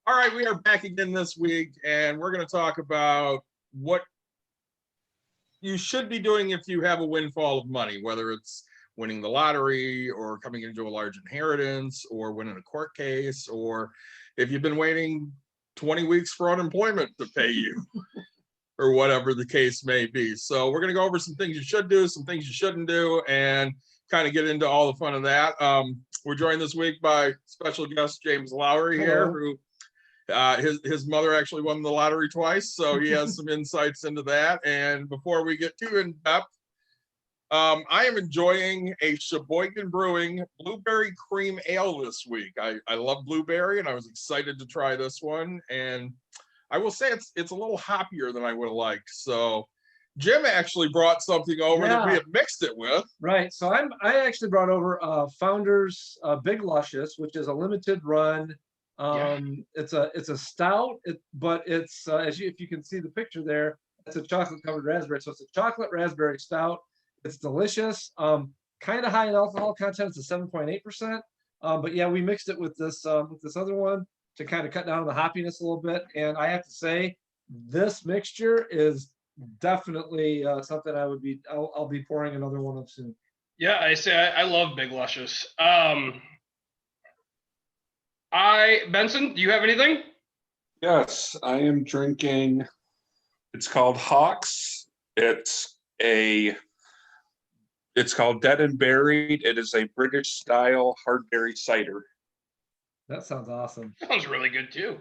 All right, we are back again this week, and we're going to talk about what you should be doing if you have a windfall of money, whether it's winning the lottery or coming into a large inheritance or winning a court case, or if you've been waiting 20 weeks for unemployment to pay you or whatever the case may be. So we're going to go over some things you should do, some things you shouldn't do, and kind of get into all the fun of that. We're joined this week by special guest James Lowry here, who his mother actually won the lottery twice, so he has some insights into that. And before we get too in depth, I am enjoying a Sheboygan Brewing Blueberry Cream Ale this week. I love blueberry, and I was excited to try this one. And I will say it's a little hoppier than I would have liked. So Jim actually brought something over that we have mixed it with. Right. So I actually brought over Founders Big Luscious, which is a limited run. It's a stout, but it's if you can see the picture there, it's a chocolate covered raspberry. So it's a chocolate raspberry stout. It's delicious. Kind of high in alcohol content. It's a 7.8%. But yeah, we mixed it with this other one to kind of cut down on the hoppiness a little bit. And I have to say, this mixture is definitely something I'll be pouring another one of soon. Yeah, I love Big Luscious. Benson, do you have anything? Yes, I am drinking. It's called Hawks. It's called Dead and Buried. It is a British style hard berry cider. That sounds awesome. Sounds really good too.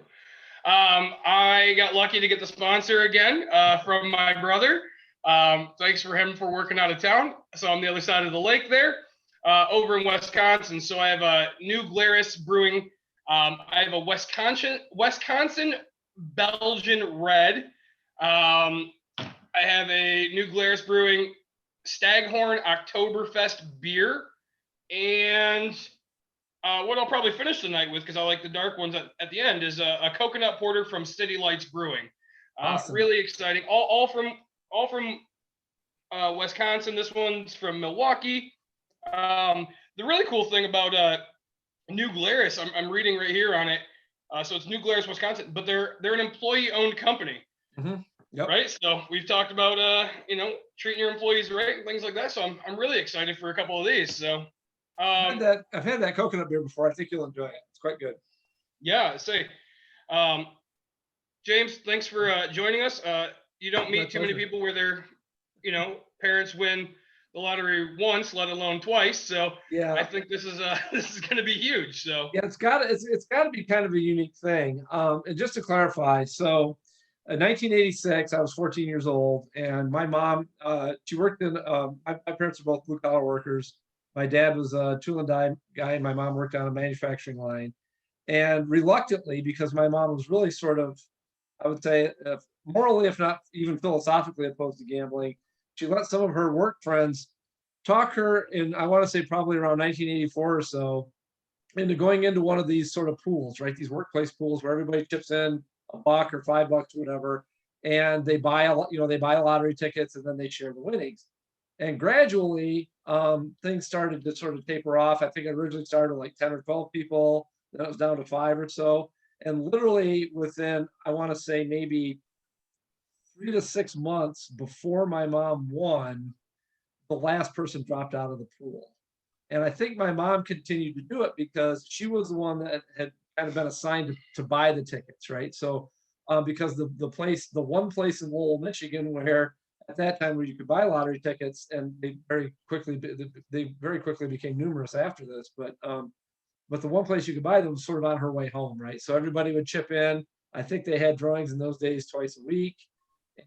I got lucky to get the sponsor again from my brother. Thanks for him for working out of town. So on the other side of the lake there, over in Wisconsin. So I have a New Glarus Brewing. I have a Wisconsin Belgian Red. I have a New Glarus Brewing Staghorn Oktoberfest beer, and what I'll probably finish the night with, because I like the dark ones at the end, is a coconut porter from City Lights Brewing. Awesome. Really exciting. All from Wisconsin. This one's from Milwaukee. The really cool thing about New Glarus, I'm reading right here on it. So it's New Glarus, Wisconsin, but they're an employee-owned company. Mm-hmm. Yep. Right. So we've talked about treating your employees right and things like that. So I'm really excited for a couple of these. So I've had that coconut beer before. I think you'll enjoy it. It's quite good. Yeah. James, thanks for joining us. You don't meet too many people where their parents win the lottery once, let alone twice. So yeah, I think this is going to be huge. So yeah, it's got to be kind of a unique thing. And just to clarify, so in 1986, I was 14 years old, and my mom, she worked in. My parents are both blue collar workers. My dad was a tool and die guy, and my mom worked on a manufacturing line. And reluctantly, because my mom was really sort of, I would say, morally, if not even philosophically opposed to gambling, she let some of her work friends talk her in, I want to say probably around 1984 or so, into going into one of these sort of pools, right? These workplace pools where everybody chips in $1 or $5, whatever, and they buy lottery tickets, and then they share the winnings. And gradually, things started to sort of taper off. I think it originally started like 10 or 12 people, then it was down to 5 or so. And literally within, I want to say maybe 3 to 6 months before my mom won, the last person dropped out of the pool. And I think my mom continued to do it because she was the one that had kind of been assigned to buy the tickets, right? So because the one place in Lowell, Michigan, where at that time where you could buy lottery tickets, and they very quickly became numerous after this, but the one place you could buy them was sort of on her way home, right? So everybody would chip in. I think they had drawings in those days twice a week,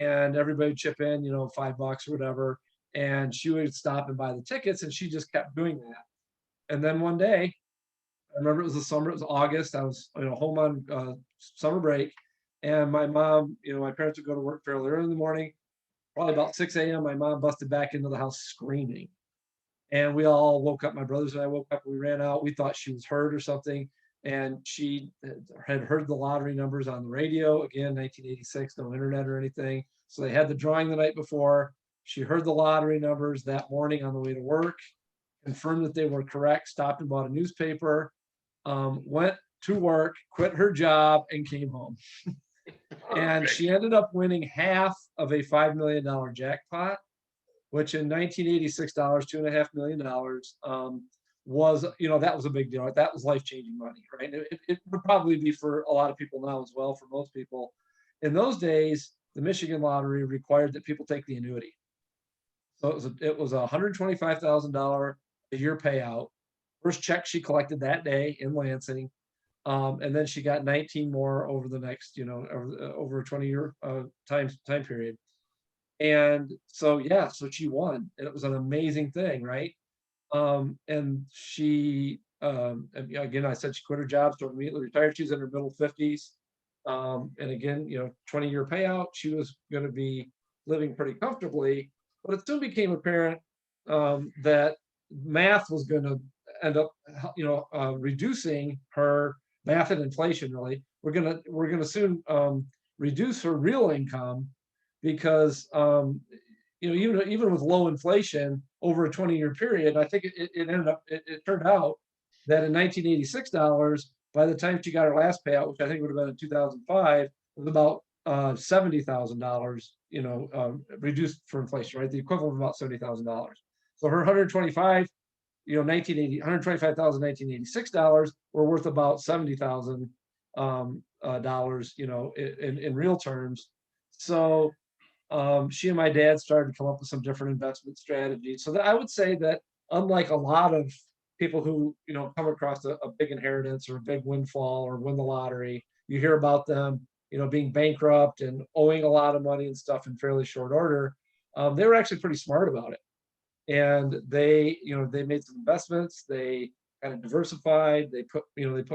and everybody would chip in, $5 or whatever, and she would stop and buy the tickets, and she just kept doing that. And then one day, I remember it was the summer, it was August, I was home on summer break, and my mom, my parents would go to work fairly early in the morning. Probably about 6 a.m., my mom busted back into the house screaming. And we all woke up. My brothers and I woke up. We ran out. We thought she was hurt or something. And she had heard the lottery numbers on the radio. Again, 1986, no internet or anything. So they had the drawing the night before. She heard the lottery numbers that morning on the way to work, confirmed that they were correct, stopped and bought a newspaper, went to work, quit her job, and came home. And she ended up winning half of a $5 million jackpot, which in 1986 dollars, $2.5 million, was, that was a big deal. Right? That was life-changing money, right? It would probably be for a lot of people now as well, for most people. In those days, the Michigan lottery required that people take the annuity. So it was a $125,000 a year payout. First check she collected that day in Lansing. And then she got 19 more over the next, over a 20-year time period. And so, yeah, so she won, and it was an amazing thing, right? And she, again, I said she quit her job, so immediately retired. She's in her middle 50s. And again, 20-year payout. She was going to be living pretty comfortably, but it soon became apparent that math was going to end up, reducing her math and inflation. Really, we're gonna soon reduce her real income because even with low inflation over a 20-year period, I think it turned out that in 1986 dollars, by the time she got her last payout, which I think would have been in 2005, was about $70,000, reduced for inflation, right? The equivalent of about $70,000. So her 125, 1980, $125,1986 were worth about $70,000 dollars, in real terms. So she and my dad started to come up with some different investment strategies. So that I would say that, unlike a lot of people who come across a big inheritance or a big windfall or win the lottery, you hear about them being bankrupt and owing a lot of money and stuff in fairly short order. They were actually pretty smart about it, and they made some investments. They kind of diversified. They put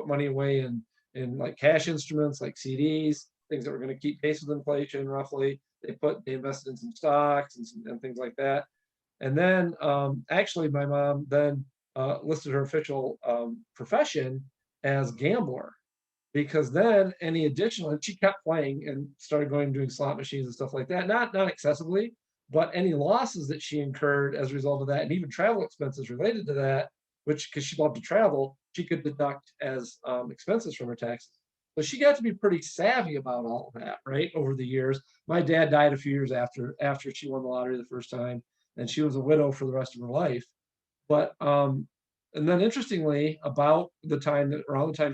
money away in like cash instruments like CDs, things that were going to keep pace with inflation roughly. They invested in some stocks and things like that. And then actually my mom then listed her official profession as gambler, because then any additional, and she kept playing and started going and doing slot machines and stuff like that, not excessively, but any losses that she incurred as a result of that, and even travel expenses related to that, which, because she loved to travel, she could deduct as expenses from her taxes. So she got to be pretty savvy about all of that, right, over the years. My dad died a few years after she won the lottery the first time, and she was a widow for the rest of her life. But and then interestingly, around the time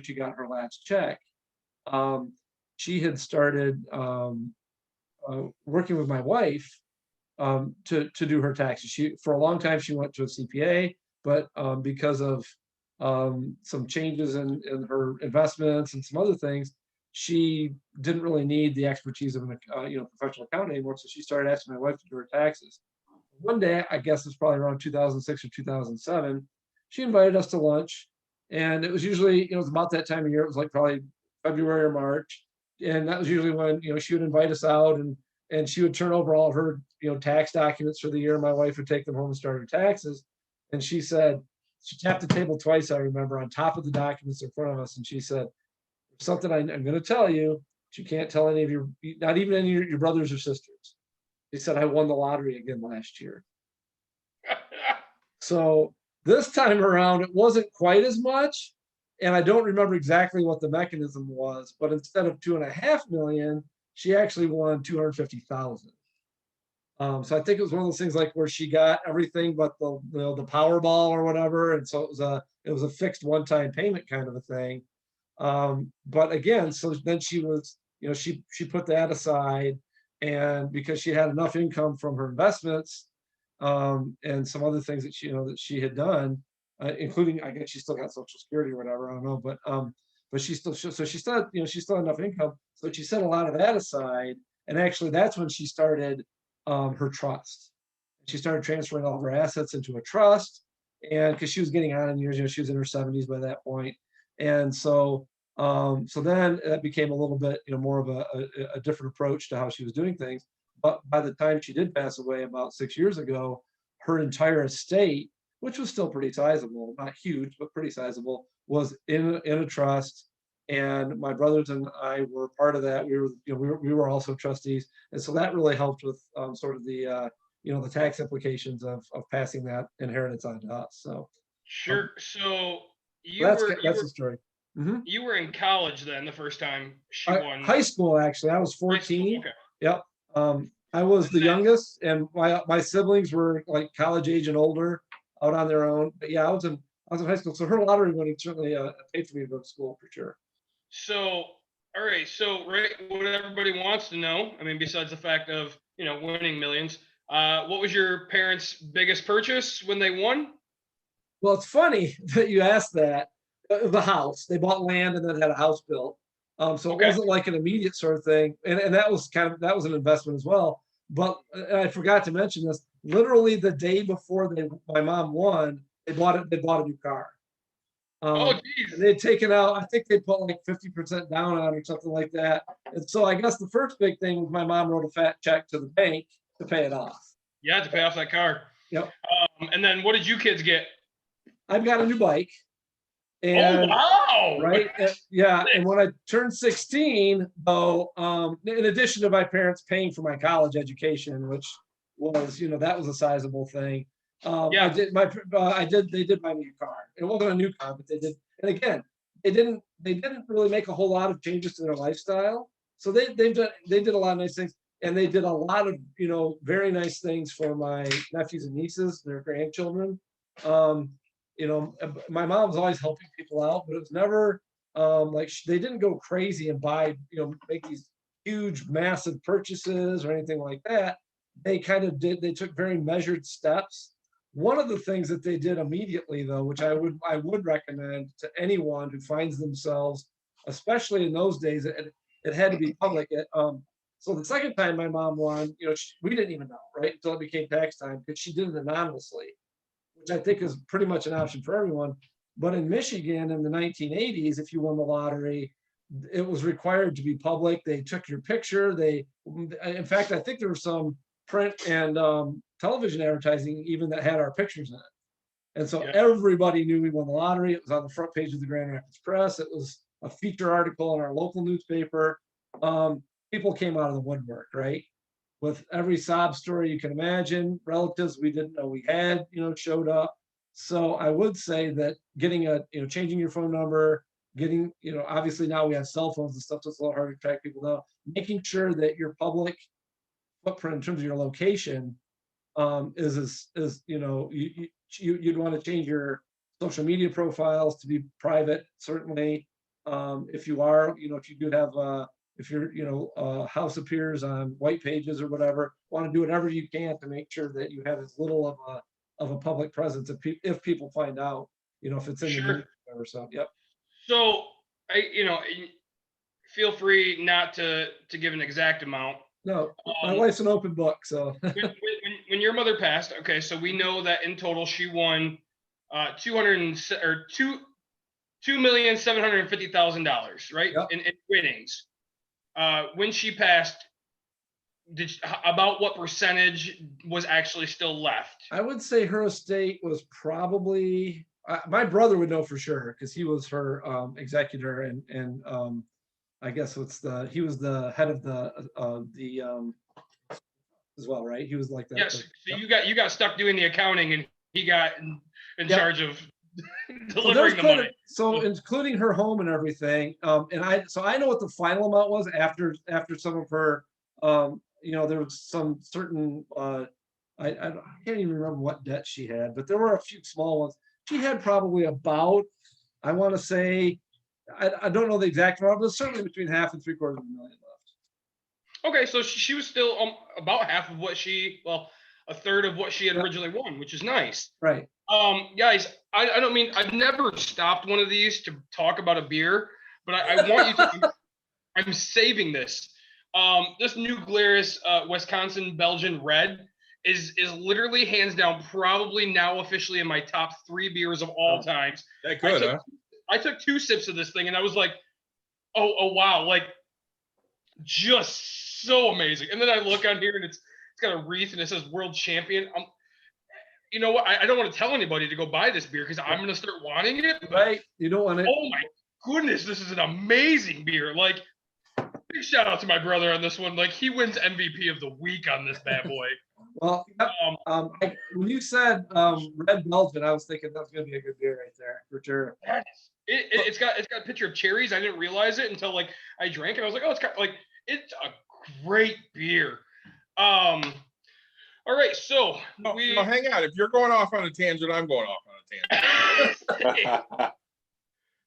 she got her last check, she had started working with my wife to do her taxes. For a long time she went to a CPA, but because of some changes in her investments and some other things, she didn't really need the expertise of a professional accountant anymore. So she started asking my wife to do her taxes. One day, I guess it's probably around 2006 or 2007, she invited us to lunch, and it was usually, it was about that time of year. It was like probably February or March, and that was usually when she would invite us out, and she would turn over all of her tax documents for the year. My wife would take them home and start her taxes, and she tapped the table twice, I remember, on top of the documents in front of us, and she said, "Something I'm going to tell you, but you can't tell any of not even any of your brothers or sisters." She said, "I won the lottery again last year." So this time around, it wasn't quite as much, and I don't remember exactly what the mechanism was, but instead of $2.5 million, she actually won $250,000. So I think it was one of those things like where she got everything but the Powerball or whatever, and so it was a fixed one-time payment kind of a thing. But again, so then she was, she put that aside, and because she had enough income from her investments and some other things that she had done, including, I guess she still got Social Security or whatever, I don't know, but she still she still had enough income, so she set a lot of that aside, and actually that's when she started her trust. She started transferring all of her assets into a trust, and because she was getting on in years, she was in her 70s by that point, and so then that became a little bit more of a different approach to how she was doing things. But by the time she did pass away about 6 years ago, her entire estate, which was still pretty sizable, not huge, but pretty sizable, was in a trust. And my brothers and I were part of that. We were also trustees, and so that really helped with sort of the the tax implications of passing that inheritance on to us. So Sure. So that's the story. Mhm. You were in college then the first time she won. High school, actually. I was High school, 14. okay. Yep. I was the youngest, and my siblings were like college age and older, out on their own. But yeah, I was in high school, so her lottery winning certainly paid for me to go to school for sure. So, all right. So, right, what everybody wants to know, I mean, besides the fact of, winning millions, what was your parents' biggest purchase when they won? Well, it's funny that you asked that. The house, they bought land and then had a house built. So it Okay. wasn't like an immediate sort of thing. And that was that was an investment as well. But I forgot to mention this. Literally the day before my mom won, they bought a new car. Oh, And geez. they'd taken out, I think they put like 50% down on it or something like that. And so I guess the first big thing was my mom wrote a fat check to the bank to pay it off. Yeah, to pay off that car. Yep. And then what did you kids get? I've got a new bike. Oh, And wow. right, yeah. And when I turned 16, though, in addition to my parents paying for my college education, which was, that was a sizable thing. Yeah. They did buy me a car. It wasn't a new car, but they did. And again, they didn't really make a whole lot of changes to their lifestyle. So they did a lot of nice things, and they did a lot of very nice things for my nephews and nieces, their grandchildren. Um, my mom was always helping people out, but it was never like they didn't go crazy and buy, make these huge, massive purchases or anything like that. They kind of did, they took very measured steps. One of the things that they did immediately, though, which I would recommend to anyone who finds themselves, especially in those days, it had to be public. So the second time my mom won, we didn't even know, right, until it became tax time, because she did it anonymously, which I think is pretty much an option for everyone. But in Michigan in the 1980s, if you won the lottery, it was required to be public. They took your picture. In fact, I think there was some print and television advertising even that had our pictures in it. And so Yeah. everybody knew we won the lottery. It was on the front page of the Grand Rapids Press. It was a feature article in our local newspaper. People came out of the woodwork, right? With every sob story you can imagine, relatives we didn't know we had, showed up. So I would say that changing your phone number, obviously now we have cell phones and stuff, so it's a lot harder to track people now. Making sure that your public footprint in terms of your location you'd want to change your social media profiles to be private, certainly. If you do have if your house appears on white pages or whatever, want to do whatever you can to make sure that you have as little of a public presence if people find out, if it's in the Sure. news or whatever. So yep. So, feel free not to give an exact amount. No, my life's an open book. So when your mother passed, okay, so we know that in total she won $2,750,000, right? Yep. In winnings. When she passed, about what percentage was actually still left? I would say her estate was probably, my brother would know for sure because he was her executor, and I guess he was the head of the as well, right? He was like that. Yes. So you got stuck doing the accounting, and he got in Yep. charge of So delivering the money. So including her home and everything, and I know what the final amount was after some of her, there was some certain, I can't even remember what debt she had, but there were a few small ones. She had probably about, I want to say, I don't know the exact amount, but certainly between $500,000 and $750,000 left. Okay, so she was still about half of a third of what she had originally won, which is nice. Right. Guys, I don't mean, I've never stopped one of these to talk about a beer, but I want you to. I'm saving this. This New Glarus Wisconsin Belgian Red is literally hands down probably now officially in my top 3 beers of all times. That good, huh? I took 2 sips of this thing and I was like, oh wow, like just so amazing. And then I look on here and it's got a wreath and it says world champion. You know what? I don't want to tell anybody to go buy this beer because I'm going to start wanting it. Right. You don't want it. Oh my goodness, this is an amazing beer. Like, big shout out to my brother on this one. Like, he wins MVP of the week on this bad boy. Well, yep. When you said Red Belgian, I was thinking that's gonna be a good beer right there for sure. It's got a picture of cherries. I didn't realize it until like I drank it. I was like, oh, it's got like it's a great beer. All right, so No, hang on. If you're going off on a tangent, I'm going off on a tangent.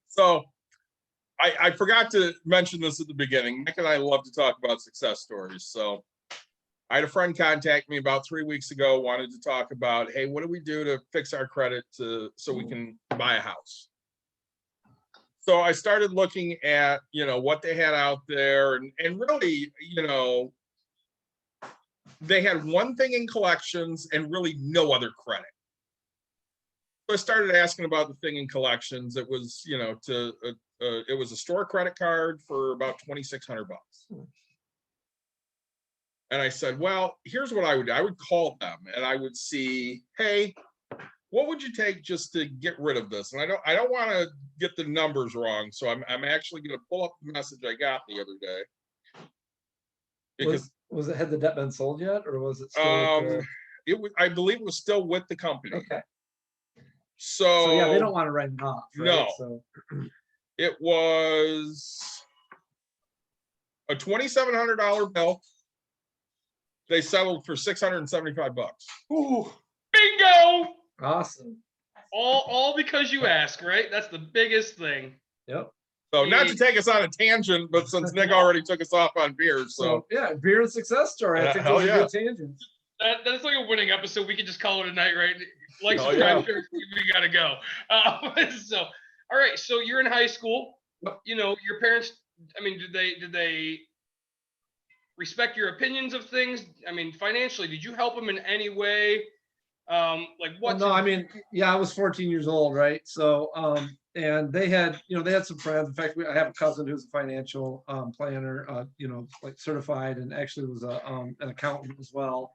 So I forgot to mention this at the beginning. Nick and I love to talk about success stories. So I had a friend contact me about 3 weeks ago, wanted to talk about, hey, what do we do to fix our credit so we can buy a house? So I started looking at, what they had out there and really, they had one thing in collections and really no other credit. So I started asking about the thing in collections. It was, it was a store credit card for about $2,600. And I said, well, here's what I would do. I would call them and I would see, hey, what would you take just to get rid of this? And I don't want to get the numbers wrong. So I'm actually going to pull up the message I got the other day. Because had the debt been sold yet, or was it still with it was, I believe it was still with the company. okay. So yeah, they don't want to write it off. Right? No. So it was a $2,700 bill. They settled for $675. Ooh, bingo! Awesome. All because you ask, right? That's the biggest thing. Yep. So not to take us on a tangent, but since Nick already took us off on beers, so yeah, beer and success story. I think hell those are yeah. good tangents. That's like a winning episode. We could just call it a night, right? Like, Hell subscribe, yeah. share, we gotta go. So, all right. So you're in high school. Your parents. I mean, did they respect your opinions of things? I mean, financially, did you help them in any way? Like what? Well, no, I mean, yeah, I was 14 years old, right? So, and they had some friends. In fact, I have a cousin who's a financial planner, like certified, and actually was an accountant as well.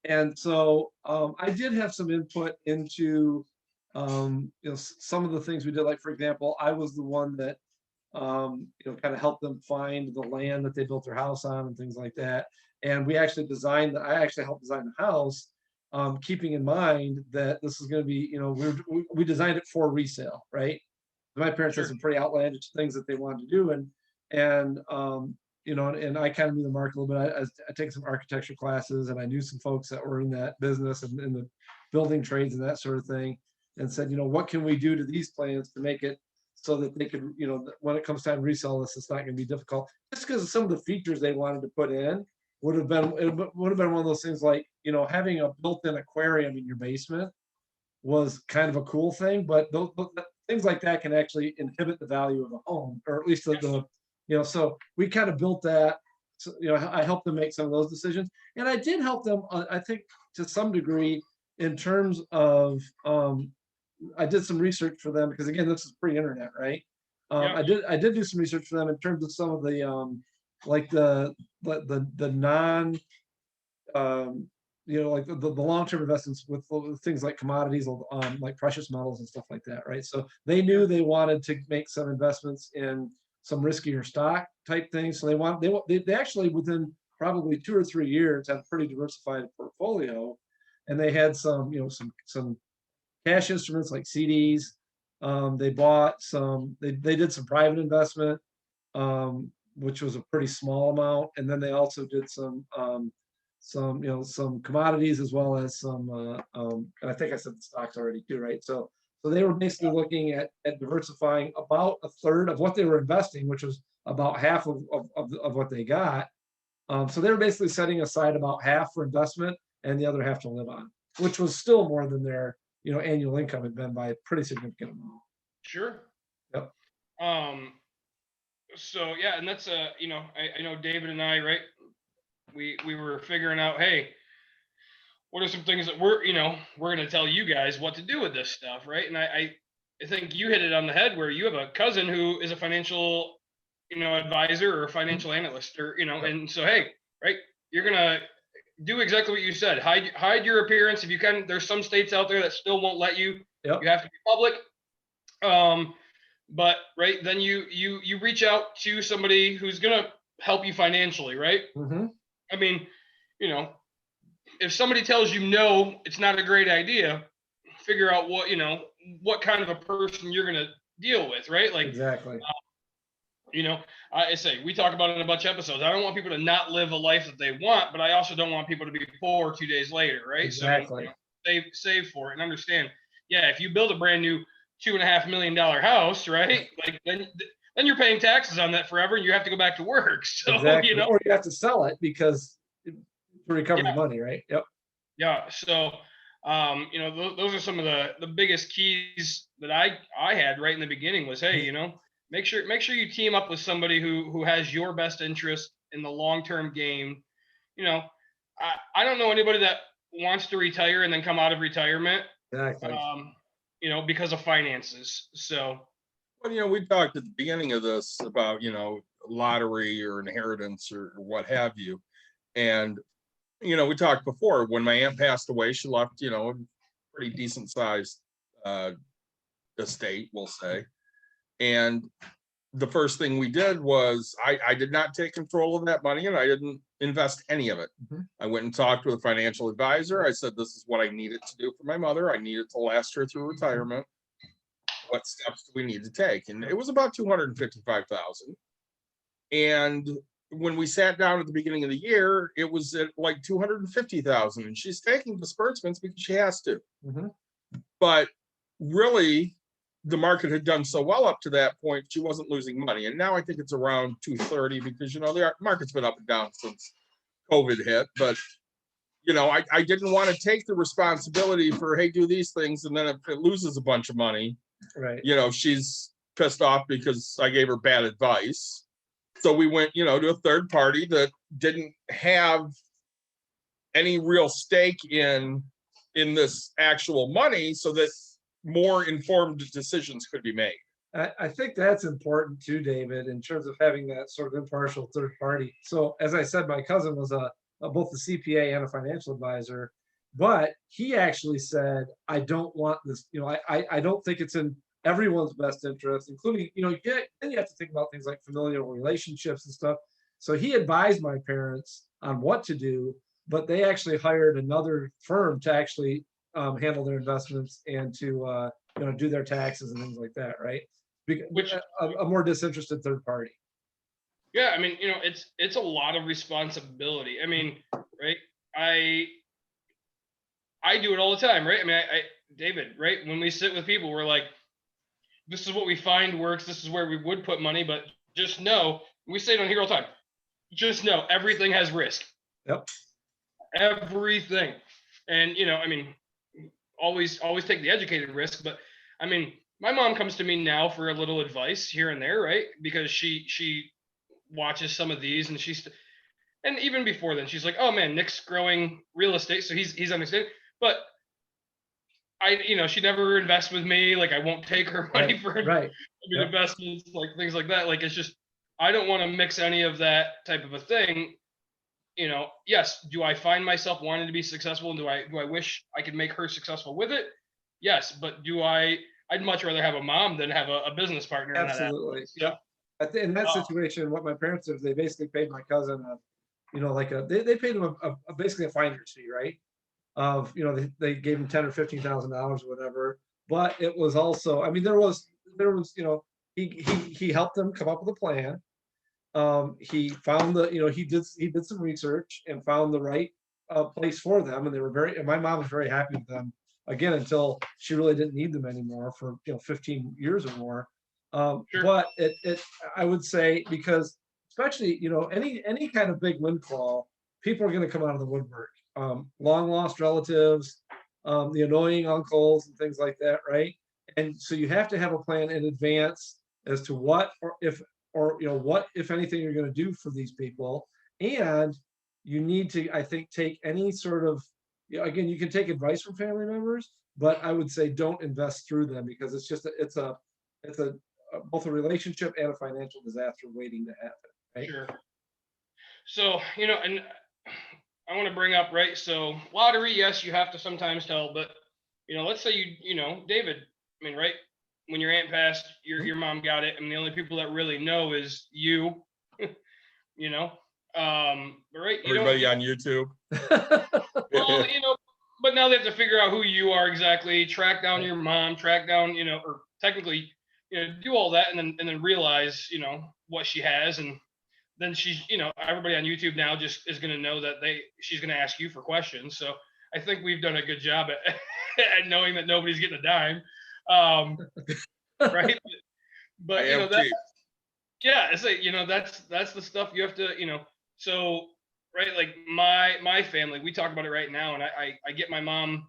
And so I did have some input into, some of the things we did. Like, for example, I was the one that, kind of helped them find the land that they built their house on and things like that. And I actually helped design the house, keeping in mind that this is going to be, we designed it for resale, right? My parents had some pretty outlandish things that they wanted to do, and and I kind of knew the market a little bit. I take some architecture classes, and I knew some folks that were in that business and in the building trades and that sort of thing, and said, what can we do to these plans to make it so that they could, when it comes time to resell this, it's not going to be difficult. Just because of some of the features they wanted to put in would have been one of those things like, having a built-in aquarium in your basement was kind of a cool thing, but those things like that can actually inhibit the value of a home, or at least so we kind of built that. So, I helped them make some of those decisions, and I did help them, I think, to some degree, in terms of, I did some research for them, because again, this is pre-internet, right? I did do some research for them in terms of some of the, like the non, like the long-term investments with things like commodities, like precious metals and stuff like that, right? So they knew they wanted to make some investments in some riskier stock type things. So they actually, within probably 2 or 3 years, had a pretty diversified portfolio, and they had some cash instruments like CDs. They bought some. They did some private investment, which was a pretty small amount, and then they also did some commodities, as well as some. And I think I said the stocks already too, right? So they were basically looking at diversifying about a third of what they were investing, which was about half of what they got. So they were basically setting aside about half for investment and the other half to live on, which was still more than their annual income had been by a pretty significant amount. Sure. Yep. So yeah, and that's I know David and I, right? We were figuring out, hey, what are some things that we're going to tell you guys what to do with this stuff, right? And I think you hit it on the head, where you have a cousin who is a financial advisor or a financial analyst, or and so hey, right, you're gonna do exactly what you said. Hide your appearance if you can. There's some states out there that still won't let you. Yep. You have to be public. But right then you reach out to somebody who's gonna help you financially, right? Mm-hmm. I mean, if somebody tells you no, it's not a great idea, figure out what kind of a person you're going to deal with, right? Like, Exactly. I say, we talk about it in a bunch of episodes. I don't want people to not live a life that they want, but I also don't want people to be poor 2 days later, right? Exactly. So, save for it and understand. Yeah, if you build a brand new $2.5 million house, right? Like then you're paying taxes on that forever, and you have to go back to work. So Exactly. Or you have to sell it because to recover Yeah. the money, right? Yep. Yeah. So, those are some of the biggest keys that I had right in the beginning was, hey, make sure you team up with somebody who has your best interest in the long-term game. I don't know anybody that wants to retire and then come out of retirement, Exactly. because of finances. So, Well, we talked at the beginning of this about, lottery or inheritance or what have you. And, we talked before when my aunt passed away, she left, a pretty decent sized estate, we'll say. And the first thing we did was I did not take control of that money and I didn't invest any of it. Mhm. I went and talked with a financial advisor. I said, this is what I needed to do for my mother. I needed to last her through retirement. What steps do we need to take? And it was about 255,000. And when we sat down at the beginning of the year, it was at like 250,000. And she's taking disbursements because she has to. Mhm. But really, the market had done so well up to that point, she wasn't losing money. And now I think it's around 230 because, the market's been up and down since COVID hit. But, I didn't want to take the responsibility for, hey, do these things. And then if it loses a bunch of money, Right. she's pissed off because I gave her bad advice. So we went, to a third party that didn't have any real stake in this actual money so that more informed decisions could be made. I think that's important too, David, in terms of having that sort of impartial third party. So as I said, my cousin was both a CPA and a financial advisor, but he actually said, I don't want this, I don't think it's in everyone's best interest, including, then you have to think about things like familial relationships and stuff. So he advised my parents on what to do, but they actually hired another firm to actually handle their investments and to do their taxes and things like that, right? Which A more disinterested third party. Yeah, I mean, it's a lot of responsibility. I mean, right? I do it all the time, right? I mean, David, right? When we sit with people, we're like, this is what we find works. This is where we would put money, but just know, we say it on here all the time. Just know everything has risk. Yep. Everything, and I mean, always take the educated risk. But I mean, my mom comes to me now for a little advice here and there, right? Because she watches some of these, and and even before then, she's like, "Oh man, Nick's growing real estate, so he's understanding." But she never invests with me. Like, I won't take her money for Yep. investments, like things like that. Like, it's just, I don't want to mix any of that type of a thing. Yes, do I find myself wanting to be successful, and do I wish I could make her successful with it? Yes, but I'd much rather have a mom than have a business partner. Absolutely. Yeah. In that situation, what my parents did, they basically paid my cousin they paid him basically a finder's fee, right? Of they gave him $10,000 or $15,000 or whatever. But it was also, I mean, there was he helped them come up with a plan. He found he did some research and found the right place for them, and and my mom was very happy with them again until she really didn't need them anymore for 15 years or more. Sure. But I would say, because especially any kind of big windfall, people are going to come out of the woodwork. Long lost relatives, the annoying uncles and things like that, right? And so you have to have a plan in advance as to what what, if anything, you're going to do for these people. And you need to, I think, take any sort of, again, you can take advice from family members, but I would say don't invest through them, because it's both a relationship and a financial disaster waiting to happen. Right? Sure. So, and I want to bring up, right? So lottery, yes, you have to sometimes tell, but let's say David, I mean, right? When your aunt passed, your mom got it, and the only people that really know is you. Right? You Everybody don't, on YouTube. well, but now they have to figure out who you are exactly, track down your mom, track down, or technically, do all that, and then realize, what she has, and then she's, everybody on YouTube now just is going to know that she's going to ask you for questions. So I think we've done a good job at, at knowing that nobody's getting a dime, right? But I am that, cheap. yeah, it's like, that's the stuff you have to, so right, like my family, we talk about it right now, and I get my mom,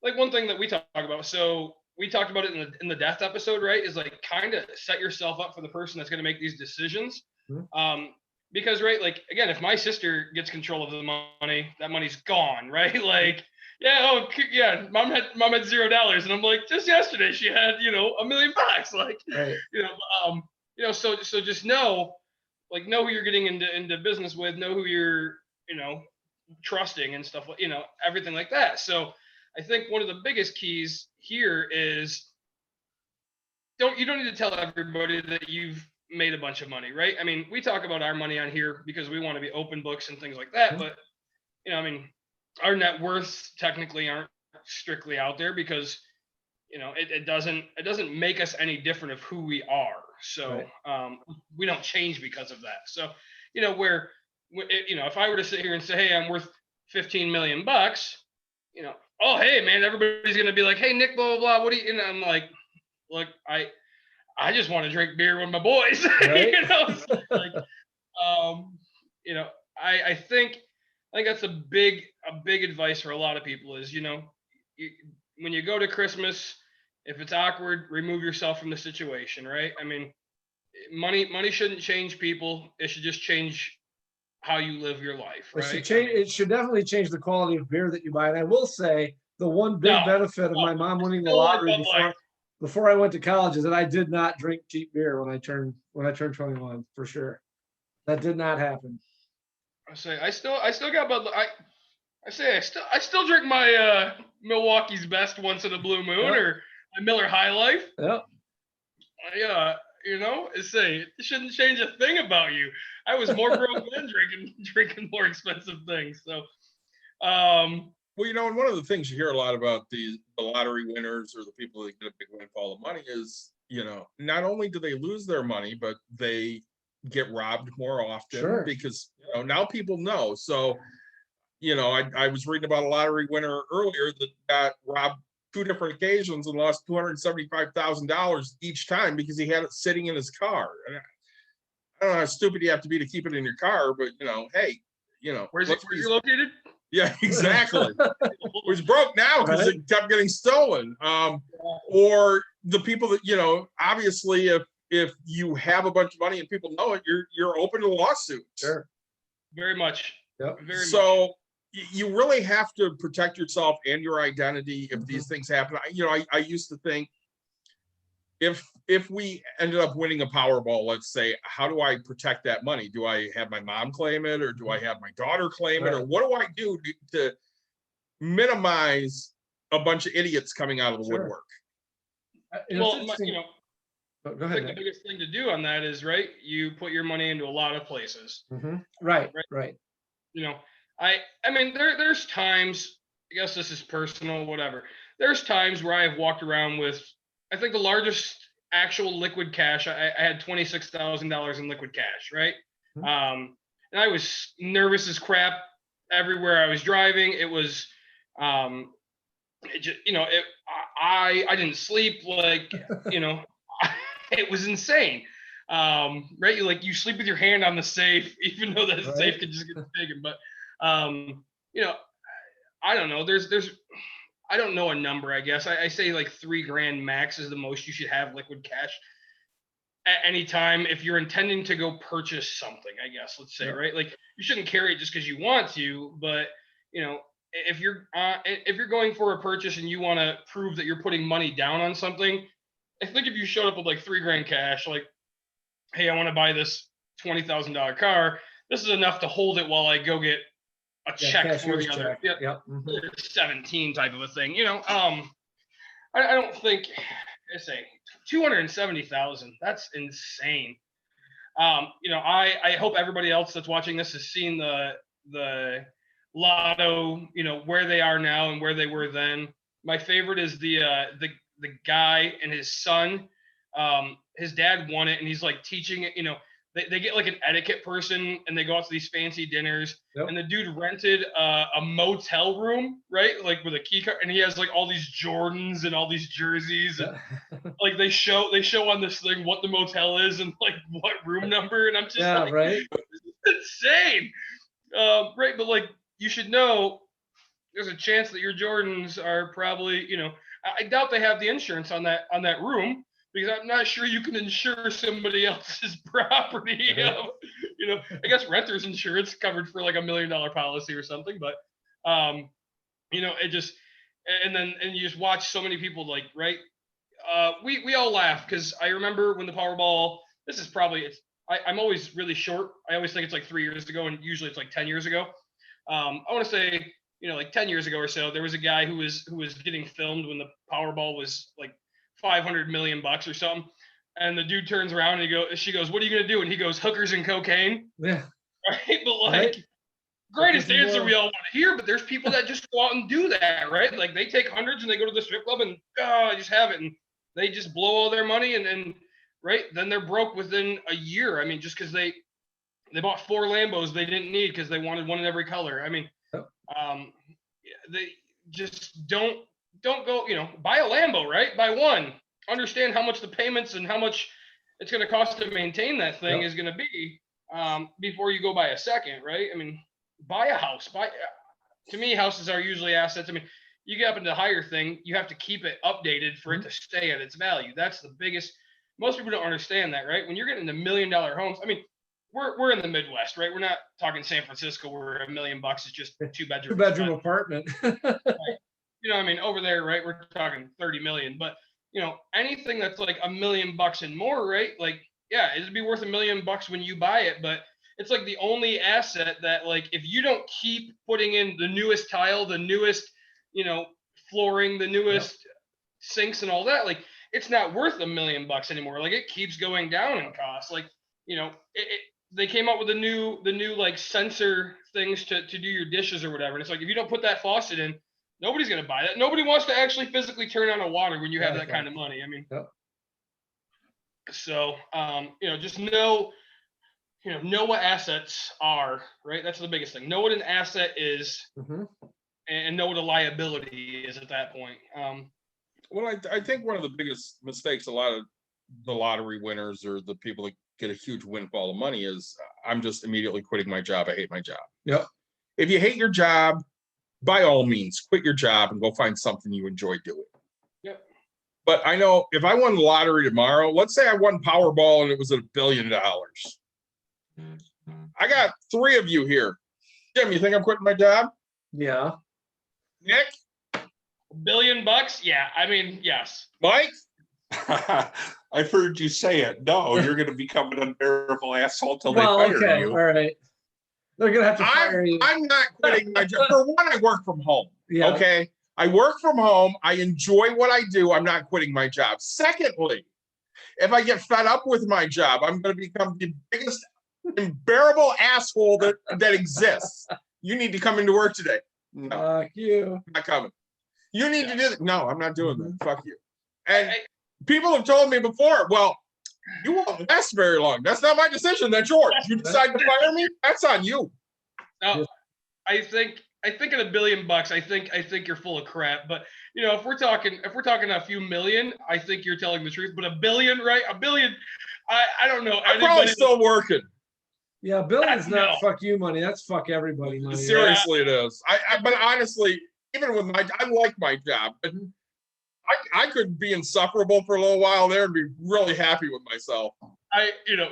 like, one thing that we talk about. So we talked about it in the death episode, right? Is like, kind of set yourself up for the person that's going to make these decisions. Because, right, like, again, if my sister gets control of the money, that money's gone, right? Like, yeah, oh yeah, mom had $0, and I'm like, just yesterday she had $1 million, like, Right. so just know who you're getting into business with, know who you're trusting and stuff, everything like that. So I think one of the biggest keys here is you don't need to tell everybody that you've made a bunch of money, right? I mean, we talk about our money on here because we want to be open books and things like that, but I mean, our net worths technically aren't strictly out there because it doesn't make us any different of who we are. So we don't change because of that. So where if I were to sit here and say, hey, I'm worth 15 million bucks, oh, hey man, everybody's gonna be like, hey Nick, blah blah blah, what do you? And I'm like, look, I just want to drink beer with my boys. Right? Like, I think that's a big advice for a lot of people is, when you go to Christmas, if it's awkward, remove yourself from the situation, right? I mean, money shouldn't change people. It should just change how you live your life, right? It should definitely change the quality of beer that you buy. And I will say the one big benefit of my mom winning the lottery before I went to college is that I did not drink cheap beer when I turned 21, for sure. That did not happen. I still got Bud. I still drink my Milwaukee's Best once in a blue moon, or my Miller High Life. Yep. Yeah, it shouldn't change a thing about you. I was more broke than drinking more expensive things. So, well, and one of the things you hear a lot about the lottery winners or the people that get a big windfall of money is, not only do they lose their money, but they get robbed more often because now people know. So, I was reading about a lottery winner earlier that got robbed 2 different occasions and lost $275,000 each time because he had it sitting in his car. And I don't know how stupid you have to be to keep it in your car, but hey, where's it located? Yeah, exactly. It's broke now because it kept getting stolen. Or the people that obviously, if you have a bunch of money and people know it, you're open to lawsuits. Sure. Very much. Yep. Very so much. You really have to protect yourself and your identity if these things happen. I used to think if we ended up winning a Powerball, let's say, how do I protect that money? Do I have my mom claim it, or do I have my daughter claim it, or what do I do to minimize a bunch of idiots coming out of the woodwork? Well, go ahead. The biggest thing to do on that is, right, you put your money into a lot of places. Right. I mean, there's times, I guess this is personal, whatever. There's times where I have walked around with, I think the largest actual liquid cash, I had $26,000 in liquid cash, right? And I was nervous as crap everywhere I was driving. It was, I didn't sleep, like, it was insane. Right? You sleep with your hand on the safe, even though that safe could just get taken. But I don't know. I don't know a number, I guess. I say like $3,000 max is the most you should have liquid cash at any time if you're intending to go purchase something, I guess, let's say, right? Like, you shouldn't carry it just because you want to, but if you're going for a purchase and you want to prove that you're putting money down on something, I think if you showed up with like $3,000 cash, like, hey, I want to buy this $20,000 car, this is enough to hold it while I go get a check for the other 17 type of a thing. I don't think, I say 270,000. That's insane. I hope everybody else that's watching this has seen the lotto, where they are now and where they were then. My favorite is the guy and his son. His dad won it, and he's like teaching it. They get like an etiquette person, and they go out to these fancy dinners. Yep. And the dude rented a motel room, right? Like with a key card, and he has like all these Jordans and all these jerseys, and like they show on this thing what the motel is and like what room number, and I'm just like, right. insane, right? But like you should know, there's a chance that your Jordans are probably, I doubt they have the insurance on that room, because I'm not sure you can insure somebody else's property. I guess renter's insurance covered for like $1 million policy or something, but it just, and you just watch so many people like, right. We all laugh because I remember when the Powerball, this is probably, I'm always really short. I always think it's like 3 years ago, and usually it's like 10 years ago. I want to say, like 10 years ago or so, there was a guy who was getting filmed when the Powerball was like 500 million bucks or something. And the dude turns around and she goes, "What are you going to do?" And he goes, "Hookers and cocaine." Yeah. Right. But like, Right. greatest answer we all want to hear, but there's people that just go out and do that, right? Like they take hundreds and they go to the strip club and just have it, and they just blow all their money, and right, then they're broke within a year. I mean, just because they bought 4 Lambos they didn't need because they wanted one in every color. I mean, they just don't go, buy a Lambo, right? Buy one. Understand how much the payments and how much it's going to cost to maintain that thing is going to be before you go buy a second, right? I mean, buy a house. To me, houses are usually assets. I mean, you get up into the higher thing, you have to keep it updated for it to stay at its value. That's the biggest. Most people don't understand that, right? When you're getting into $1 million homes, I mean, we're in the Midwest, right? We're not talking San Francisco where $1 million is just a 2-bedroom apartment. Right. I mean, over there, right? We're talking 30 million, but anything that's like $1 million and more, right? Like, yeah, it'd be worth $1 million when you buy it, but it's like the only asset that, like, if you don't keep putting in the newest tile, the newest, flooring, the newest sinks and all that, like, it's not worth $1 million anymore. Like, it keeps going down in cost. Like, they came out with the new like sensor things to do your dishes or whatever. And it's like, if you don't put that faucet in, nobody's going to buy that. Nobody wants to actually physically turn on a water when you have that kind of money. I mean, so, just know what assets are, right? That's the biggest thing. Know what an asset is and know what a liability is at that point. Well, I think one of the biggest mistakes a lot of the lottery winners or the people that get a huge windfall of money is, I'm just immediately quitting my job. I hate my job. Yep. If you hate your job, by all means, quit your job and go find something you enjoy doing. Yep. But I know if I won the lottery tomorrow, let's say I won Powerball and it was at $1 billion. I got 3 of you here. Jim, you think I'm quitting my job? Yeah. Nick? $1 billion? Yeah. I mean, yes. Mike? I've heard you say it. No, you're going to become an unbearable asshole till they fire you. All right. They're going to have to fire you. I'm not quitting my job. For one, I work from home. Yeah. Okay. I work from home. I enjoy what I do. I'm not quitting my job. Secondly, if I get fed up with my job, I'm going to become the biggest unbearable asshole that exists. You need to come into work today. No, Fuck you. I'm not coming. You need to do that. No, I'm not doing that. Fuck you. And people have told me before, well, you won't last very long. That's not my decision. That's yours. You decide to fire me, that's on you. No, I think at $1 billion, I think you're full of crap. But if we're talking a few million, I think you're telling the truth. But $1 billion, right? $1 billion, I don't know. I'm probably still working. Yeah, billion's not fuck you money. That's fuck everybody money. Seriously, it is. But honestly, even with I like my job, but I could be insufferable for a little while there and be really happy with myself.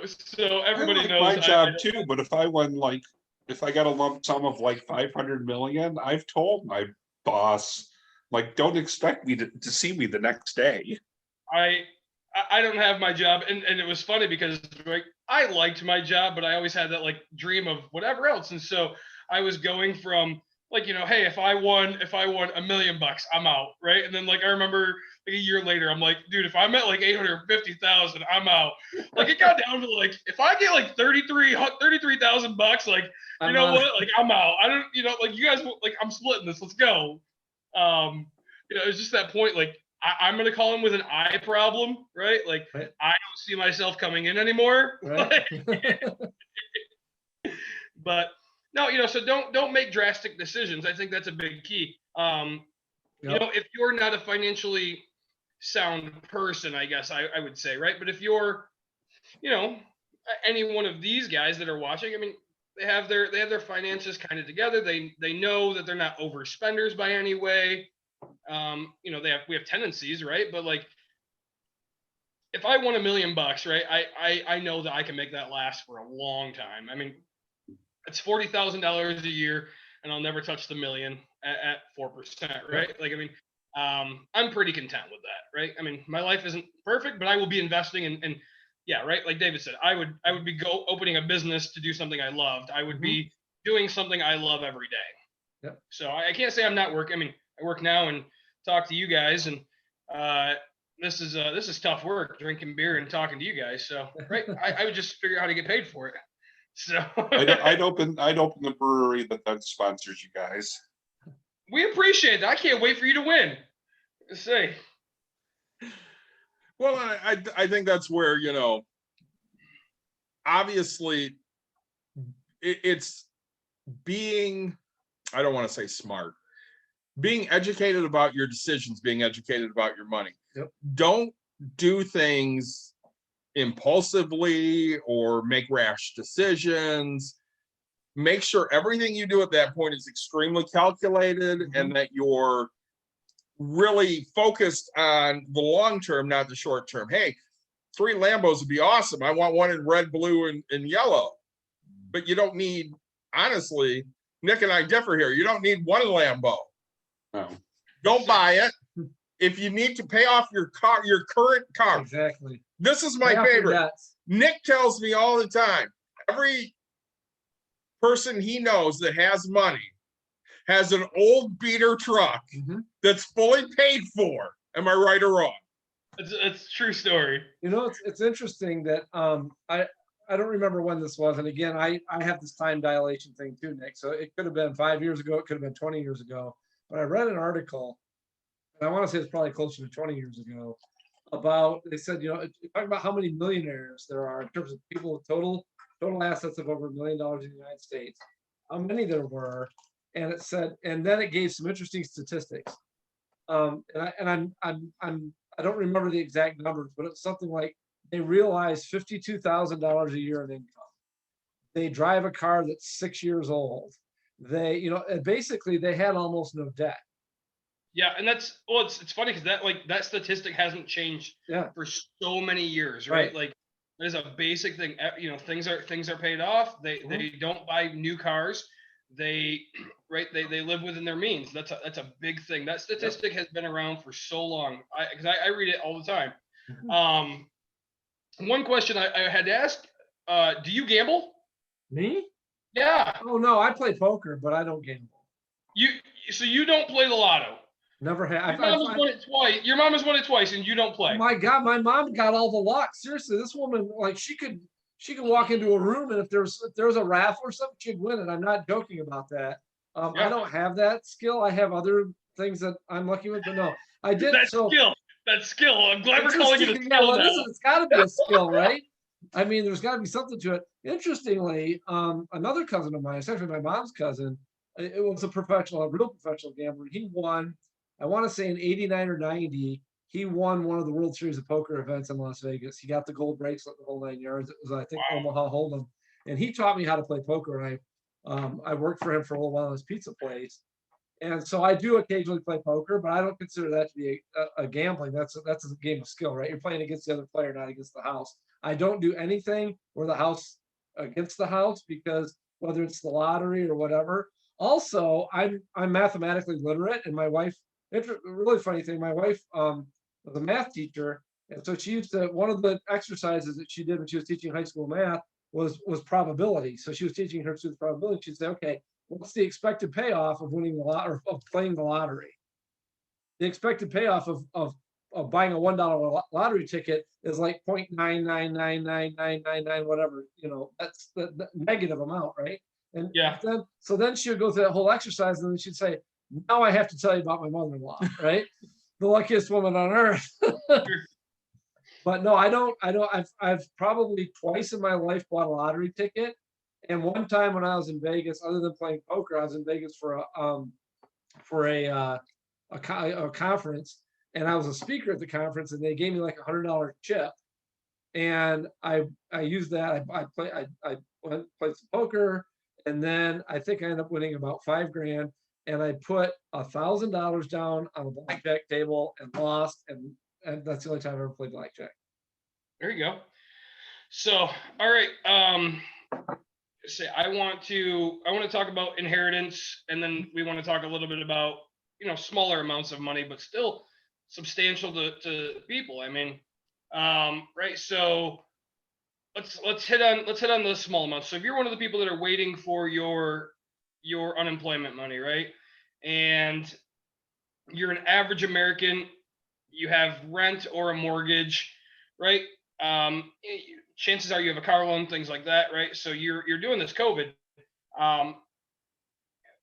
So everybody knows my job too. But if I got a lump sum of like 500 million, I've told my boss, like, don't expect me to see me the next day. I don't have my job, and it was funny because like I liked my job, but I always had that like dream of whatever else, and so I was going from like, hey, if I won $1 million, I'm out, right? And then like I remember like a year later, I'm like, dude, if I'm at like 850,000, I'm out. Like it got down to like if I get like 33,000 bucks, like I'm what, like I'm out. I don't, like you guys, like I'm splitting this. Let's go. It's just that point. Like I'm gonna call him with an eye problem, right? Like Right. I don't see myself coming in anymore. Right. But no, so don't make drastic decisions. I think that's a big key. Yep. If you're not a financially sound person, I guess I would say, right? But if you're, any one of these guys that are watching, I mean, they have their finances kind of together. They know that they're not overspenders by any way. We have tendencies, right? But like if I won $1 million, right, I know that I can make that last for a long time. I mean, it's $40,000 a year, and I'll never touch the million at 4%, right? Like, I mean, I'm pretty content with that, right? I mean, my life isn't perfect, but I will be investing and yeah, right. Like David said, I would be opening a business to do something I loved. I would be doing something I love every day. Yep. So I can't say I'm not working. I mean, I work now and talk to you guys, and this is tough work, drinking beer and talking to you guys. So right, I would just figure out how to get paid for it. So I'd open the brewery that sponsors you guys. We appreciate that. I can't wait for you to win. Let's say. Well, I think that's where, obviously it's being, I don't want to say smart, being educated about your decisions, being educated about your money. Yep. Don't do things impulsively or make rash decisions. Make sure everything you do at that point is extremely calculated and that you're really focused on the long term, not the short term. Hey, 3 Lambos would be awesome. I want one in red, blue, and yellow. But you don't need, honestly, Nick and I differ here. You don't need 1 Lambo. No. Don't buy it. If you need to pay off your car, your current car. Exactly. This is my favorite. Nick tells me all the time, every person he knows that has money has an old beater truck that's fully paid for. Am I right or wrong? It's a true story. It's interesting that I don't remember when this was, and again, I have this time dilation thing too, Nick. So it could have been 5 years ago, it could have been 20 years ago. But I read an article, and I want to say it's probably closer to 20 years ago, about they said, talking about how many millionaires there are in terms of people with total assets of over $1 million in the United States, how many there were. And it said, and then it gave some interesting statistics. I don't remember the exact numbers, but it's something like they realized $52,000 a year in income. They drive a car that's 6 years old. They, basically they had almost no debt. Yeah, and that's it's funny because that statistic hasn't changed for so many years, right? Like there's a basic thing, things are paid off. They don't buy new cars. They live within their means. That's a big thing. That statistic has been around for so long. Because I read it all the time. One question I had to ask: do you gamble? Me? Yeah. Oh no, I play poker, but I don't gamble. So you don't play the lotto? Never have. Your mom has won it twice. Your mom has won it twice, and you don't play. My God, my mom got all the luck. Seriously, this woman, like, she could walk into a room, and if there's a raffle or something, she'd win it. I'm not joking about that. I don't have that skill. I have other things that I'm lucky with, but no, I did. That skill. I'm glad we're calling it a skill. Well, it's got to be a skill, right? I mean, there's got to be something to it. Interestingly, another cousin of mine, it's actually my mom's cousin, it was a real professional gambler. He won, I want to say in 89 or 90, he won one of the World Series of Poker events in Las Vegas. He got the gold bracelet, the whole 9 yards. It was, I think, Omaha Hold'em. And he taught me how to play poker. And I worked for him for a little while in his pizza place. And so I do occasionally play poker, but I don't consider that to be a gambling. That's a game of skill, right? You're playing against the other player, not against the house. I don't do anything where the house against the house, because whether it's the lottery or whatever. Also, I'm mathematically literate, and my wife, it's a really funny thing. My wife was a math teacher, and so she used to, one of the exercises that she did when she was teaching high school math was probability. So she was teaching her students probability. She'd say, okay, what's the expected payoff of winning the lot or of playing the lottery? The expected payoff of buying a $1 lottery ticket is like 0.9999999, whatever, that's the negative amount, right? And Yeah. then she would go through that whole exercise, and then she'd say, now I have to tell you about my mother-in-law, right? The luckiest woman on earth. But no, I don't. I've probably twice in my life bought a lottery ticket. And one time when I was in Vegas, other than playing poker, I was in Vegas for a conference, and I was a speaker at the conference, and they gave me like $100 chip, and I used that. I went played some poker, and then I think I ended up winning about $5,000, and I put $1,000 down on a blackjack table and lost, and that's the only time I ever played blackjack. There you go. So, all right. I want to talk about inheritance, and then we want to talk a little bit about smaller amounts of money, but still substantial to people. I mean, right. So let's hit on the small amounts. So if you're one of the people that are waiting for your unemployment money, right, and you're an average American, you have rent or a mortgage, right? Chances are you have a car loan, things like that, right? So you're doing this COVID.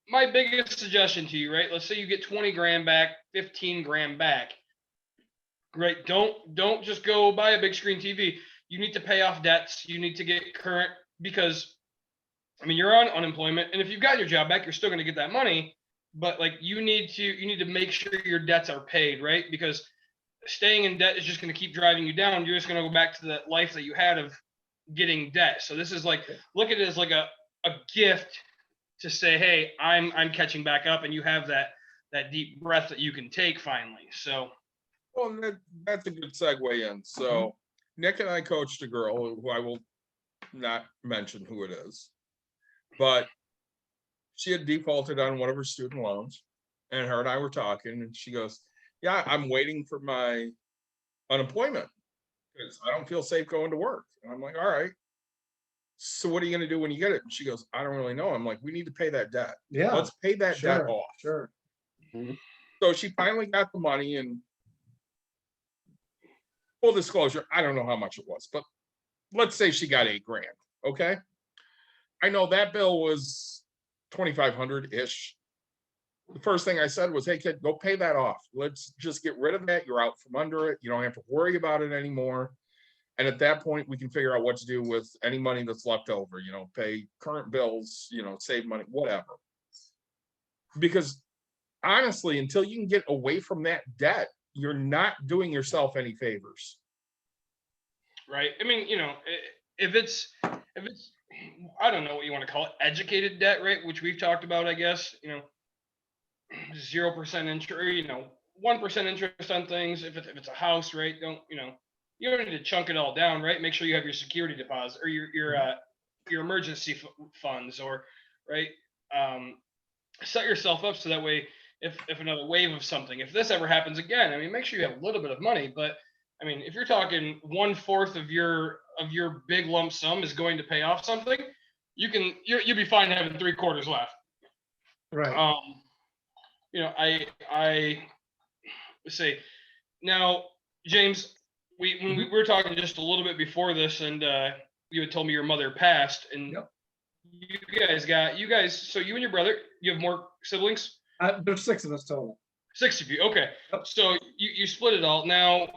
My biggest suggestion to you, right? Let's say you get 20 grand back, 15 grand back. Great. Don't just go buy a big screen TV. You need to pay off debts. You need to get current, because you're on unemployment, and if you've got your job back, you're still going to get that money. But like you need to make sure your debts are paid, right? Because staying in debt is just going to keep driving you down. You're just going to go back to the life that you had of getting debt. So this is like, look at it as like a gift to say, hey, I'm catching back up, and you have that deep breath that you can take finally. So, well, that's a good segue in. So Nick and I coached a girl who I will not mention who it is, but she had defaulted on one of her student loans, and her and I were talking, and she goes, yeah, I'm waiting for my unemployment because I don't feel safe going to work. And I'm like, all right, so what are you going to do when you get it? And she goes, I don't really know. I'm like, we need to pay that debt. Yeah, let's pay that debt sure, off. Sure. So she finally got the money, and full disclosure, I don't know how much it was, but let's say she got $8,000. Okay. I know that bill was $2,500-ish. The first thing I said was, hey kid, go pay that off. Let's just get rid of that. You're out from under it. You don't have to worry about it anymore. And at that point, we can figure out what to do with any money that's left over, pay current bills, save money, whatever. Because honestly, until you can get away from that debt, you're not doing yourself any favors. Right. If it's, I don't know what you want to call it, educated debt, right? Which we've talked about, I guess, 0% interest, 1% interest on things. If it's a house, right? You don't need to chunk it all down, right? Make sure you have your security deposit or your emergency funds, or right. Set yourself up so that way, if another wave of something, if this ever happens again, make sure you have a little bit of money. But if you're talking 1/4 of your big lump sum is going to pay off something, you'll be fine having 3/4 left. Right. I say now, James, when we were talking just a little bit before this, and you had told me your mother passed, and yep. you guys, so you and your brother, you have more siblings? There's 6 of us total. 6 of you. Okay. Yep. So you split it all. Now,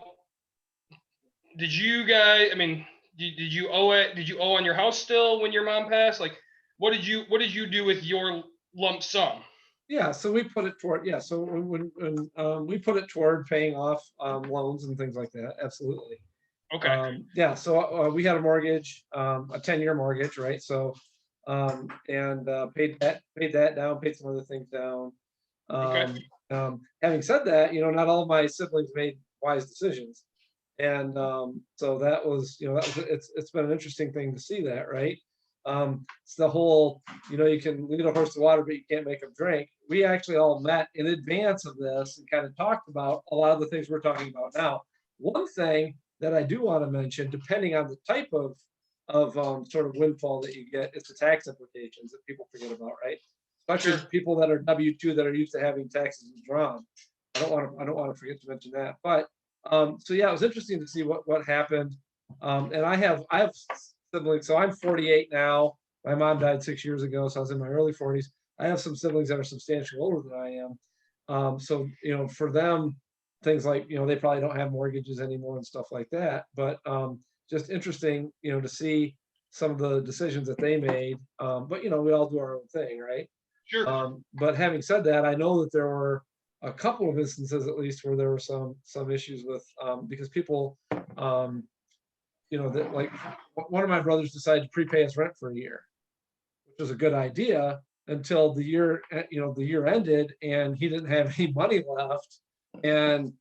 did you guys, did you owe it? Did you owe on your house still when your mom passed? Like, what did you do with your lump sum? Yeah, so we put it toward, so when we put it toward paying off loans and things like that. Absolutely. Okay. So we had a mortgage, a 10-year mortgage, right? So and paid that down, paid some other things down. Okay. Having said that, not all of my siblings made wise decisions, and so that was, it's been an interesting thing to see that, right? It's the whole, you can lead a horse to water, but you can't make him drink. We actually all met in advance of this and kind of talked about a lot of the things we're talking about now. One thing that I do want to mention, depending on the type of sort of windfall that you get, is the tax implications that people forget about, right? especially Sure. people that are W-2 that are used to having taxes drawn. I don't want to forget to mention that. But so yeah, it was interesting to see what happened. And I have siblings. So I'm 48 now. My mom died 6 years ago, so I was in my early 40s. I have some siblings that are substantially older than I am. So for them, things like they probably don't have mortgages anymore and stuff like that. But just interesting, to see some of the decisions that they made. But we all do our own thing, right? Sure. But having said that, I know that there were a couple of instances, at least, where there were some issues with because people, that like one of my brothers decided to prepay his rent for a year, which was a good idea until the year ended and he didn't have any money left, and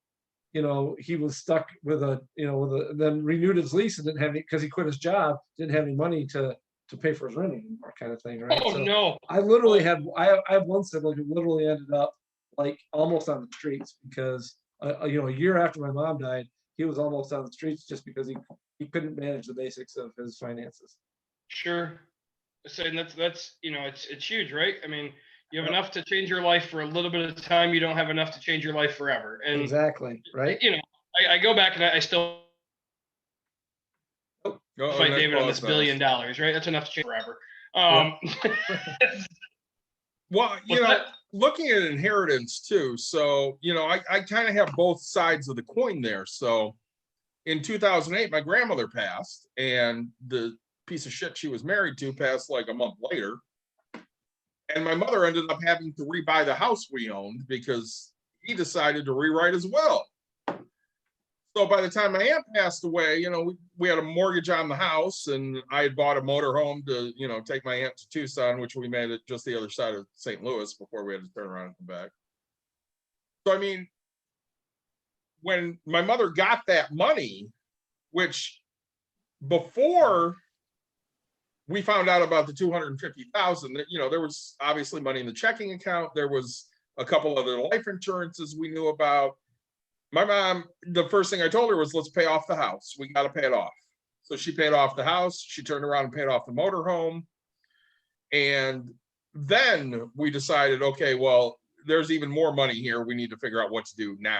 he was stuck with then renewed his lease and didn't have any because he quit his job, didn't have any money to pay for his rent anymore, kind of thing, right? Oh So no. I literally I have one sibling who literally ended up like almost on the streets because a year after my mom died, he was almost on the streets just because he couldn't manage the basics of his finances. Sure. So and that's it's huge, right? I mean, you have Yep. enough to change your life for a little bit of time. You don't have enough to change your life forever. And Exactly, right? I go back and I still fight nice David on this pause, $1 billion, Dennis. right? That's enough to change forever. Well, What's that? looking at inheritance too. So, I kind of have both sides of the coin there. So in 2008, my grandmother passed, and the piece of shit she was married to passed like a month later. And my mother ended up having to rebuy the house we owned because he decided to rewrite his will. So by the time my aunt passed away, we had a mortgage on the house, and I had bought a motorhome to, take my aunt to Tucson, which we made it just the other side of St. Louis before we had to turn around and come back. So, I mean, when my mother got that money, which before we found out about the 250,000, that, there was obviously money in the checking account. There was a couple other life insurances we knew about. My mom, the first thing I told her was, let's pay off the house. We got to pay it off. So she paid off the house. She turned around and paid off the motorhome. And then we decided, okay, well, there's even more money here. We need to figure out what to do now.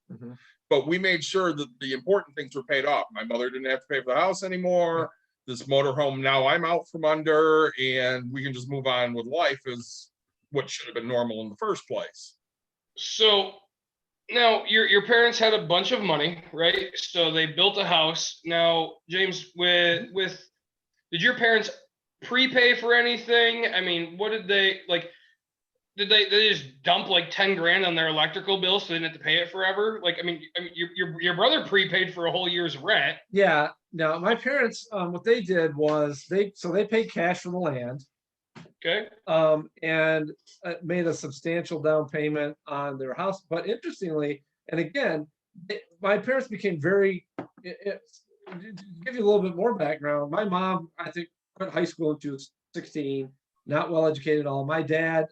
Mhm. But we made sure that the important things were paid off. My mother didn't have to pay for the house anymore. This motorhome, now I'm out from under, and we can just move on with life as what should have been normal in the first place. So now your parents had a bunch of money, right? So they built a house. Now, James, with did your parents prepay for anything? I mean, what did they like? Did they just dump like 10 grand on their electrical bill so they didn't have to pay it forever? Like, I mean, your brother prepaid for a whole year's rent. Yeah. Now my parents, what they did was they paid cash for the land, Okay. and made a substantial down payment on their house. But interestingly, and again, my parents became very. To give you a little bit more background, my mom, I think, quit high school when she was 16, not well educated at all. My dad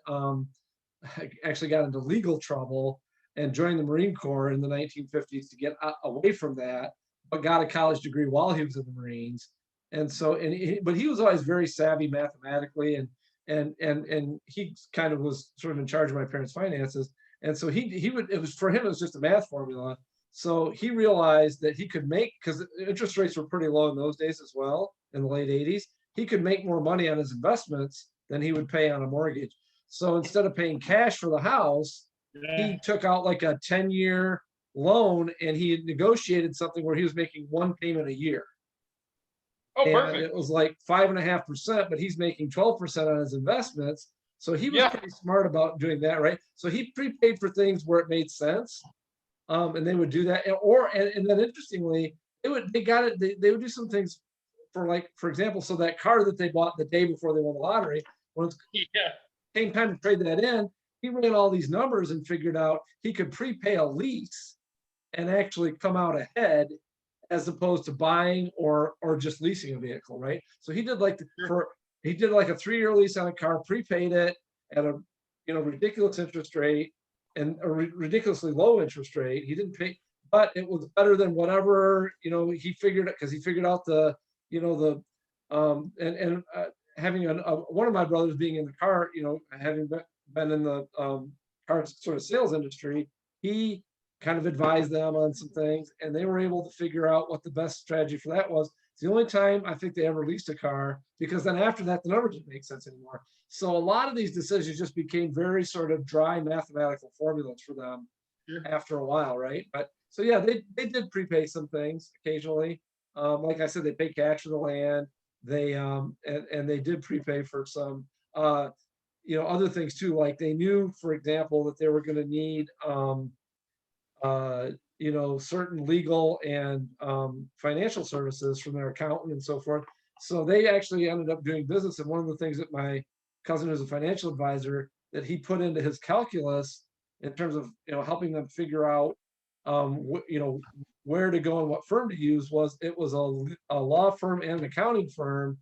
actually got into legal trouble and joined the Marine Corps in the 1950s to get away from that, but got a college degree while he was in the Marines. And so, but he was always very savvy mathematically, and he kind of was sort of in charge of my parents' finances. And so he would, it was for him, it was just a math formula. So he realized that he could make, because interest rates were pretty low in those days as well, in the late 80s, he could make more money on his investments than he would pay on a mortgage. So instead of paying cash for the house, he took out like a 10-year loan, and he had negotiated something where he was making one payment a year. Oh, And perfect. it was like 5.5%, but he's making 12% on his investments. So he was Yeah. pretty smart about doing that, right? So he prepaid for things where it made sense. And they would do that. And then interestingly, they would do some things for example, so that car that they bought the day before they won the lottery, when it Yeah. came time to trade that in, he ran all these numbers and figured out he could prepay a lease and actually come out ahead as opposed to buying or just leasing a vehicle, right? So he did like he did like a 3-year lease on a car, prepaid it at a ridiculous interest rate and a ridiculously low interest rate. He didn't pay, but it was better than whatever he figured, because he figured out the having one of my brothers being in the car, having been in the car sort of sales industry, he kind of advised them on some things, and they were able to figure out what the best strategy for that was. It's the only time I think they ever leased a car, because then after that, the numbers didn't make sense anymore. So a lot of these decisions just became very sort of dry mathematical formulas for them after a while, right? But so yeah, they did prepay some things occasionally. Like I said, they pay cash for the land. They and they did prepay for some other things too. Like they knew, for example, that they were going to need certain legal and financial services from their accountant and so forth. So they actually ended up doing business. And one of the things that my cousin, who's a financial advisor, that he put into his calculus in terms of helping them figure out where to go and what firm to use, was it was a law firm and an accounting firm,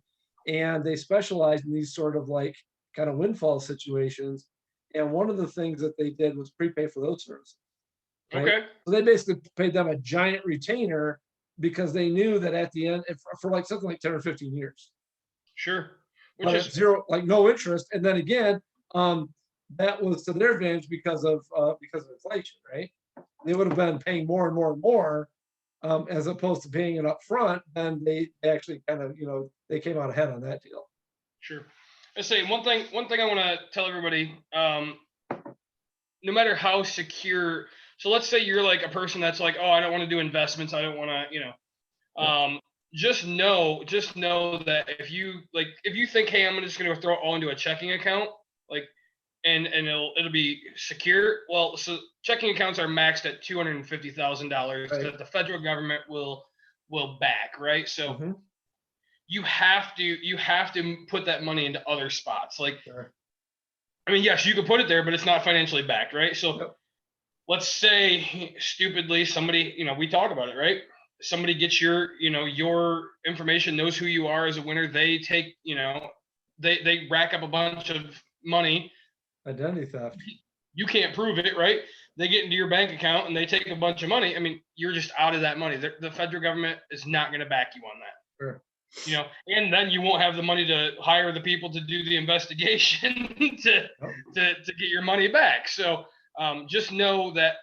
and they specialized in these sort of like kind of windfall situations. And one of the things that they did was prepay for those services. Right? Okay. So they basically paid them a giant retainer because they knew that at the end, for like something like 10 or 15 years. Sure. Which is zero, like no interest. And then again, that was to their advantage because of inflation, right? They would have been paying more and more and more, as opposed to paying it up front. Then they actually kind of, they came out ahead on that deal. Sure. I say one thing I want to tell everybody, no matter how secure, so let's say you're like a person that's like, oh, I don't want to do investments. I don't want to, just know that if you think, hey, I'm just going to throw it all into a checking account, like, and it'll be secure. Well, so checking accounts are maxed at $250,000 that the federal government will back, right? So you have to put that money into other spots. Like, I mean, yes, you can put it there, but it's not financially backed, right? So let's say stupidly somebody, we talk about it, right? Somebody gets your information, knows who you are as a winner. They take, they rack up a bunch of money. Identity theft. You can't prove it, right? They get into your bank account and they take a bunch of money. I mean, you're just out of that money. The federal government is not going to back you on that. Sure. And then you won't have the money to hire the people to do the investigation to get your money back. So just know that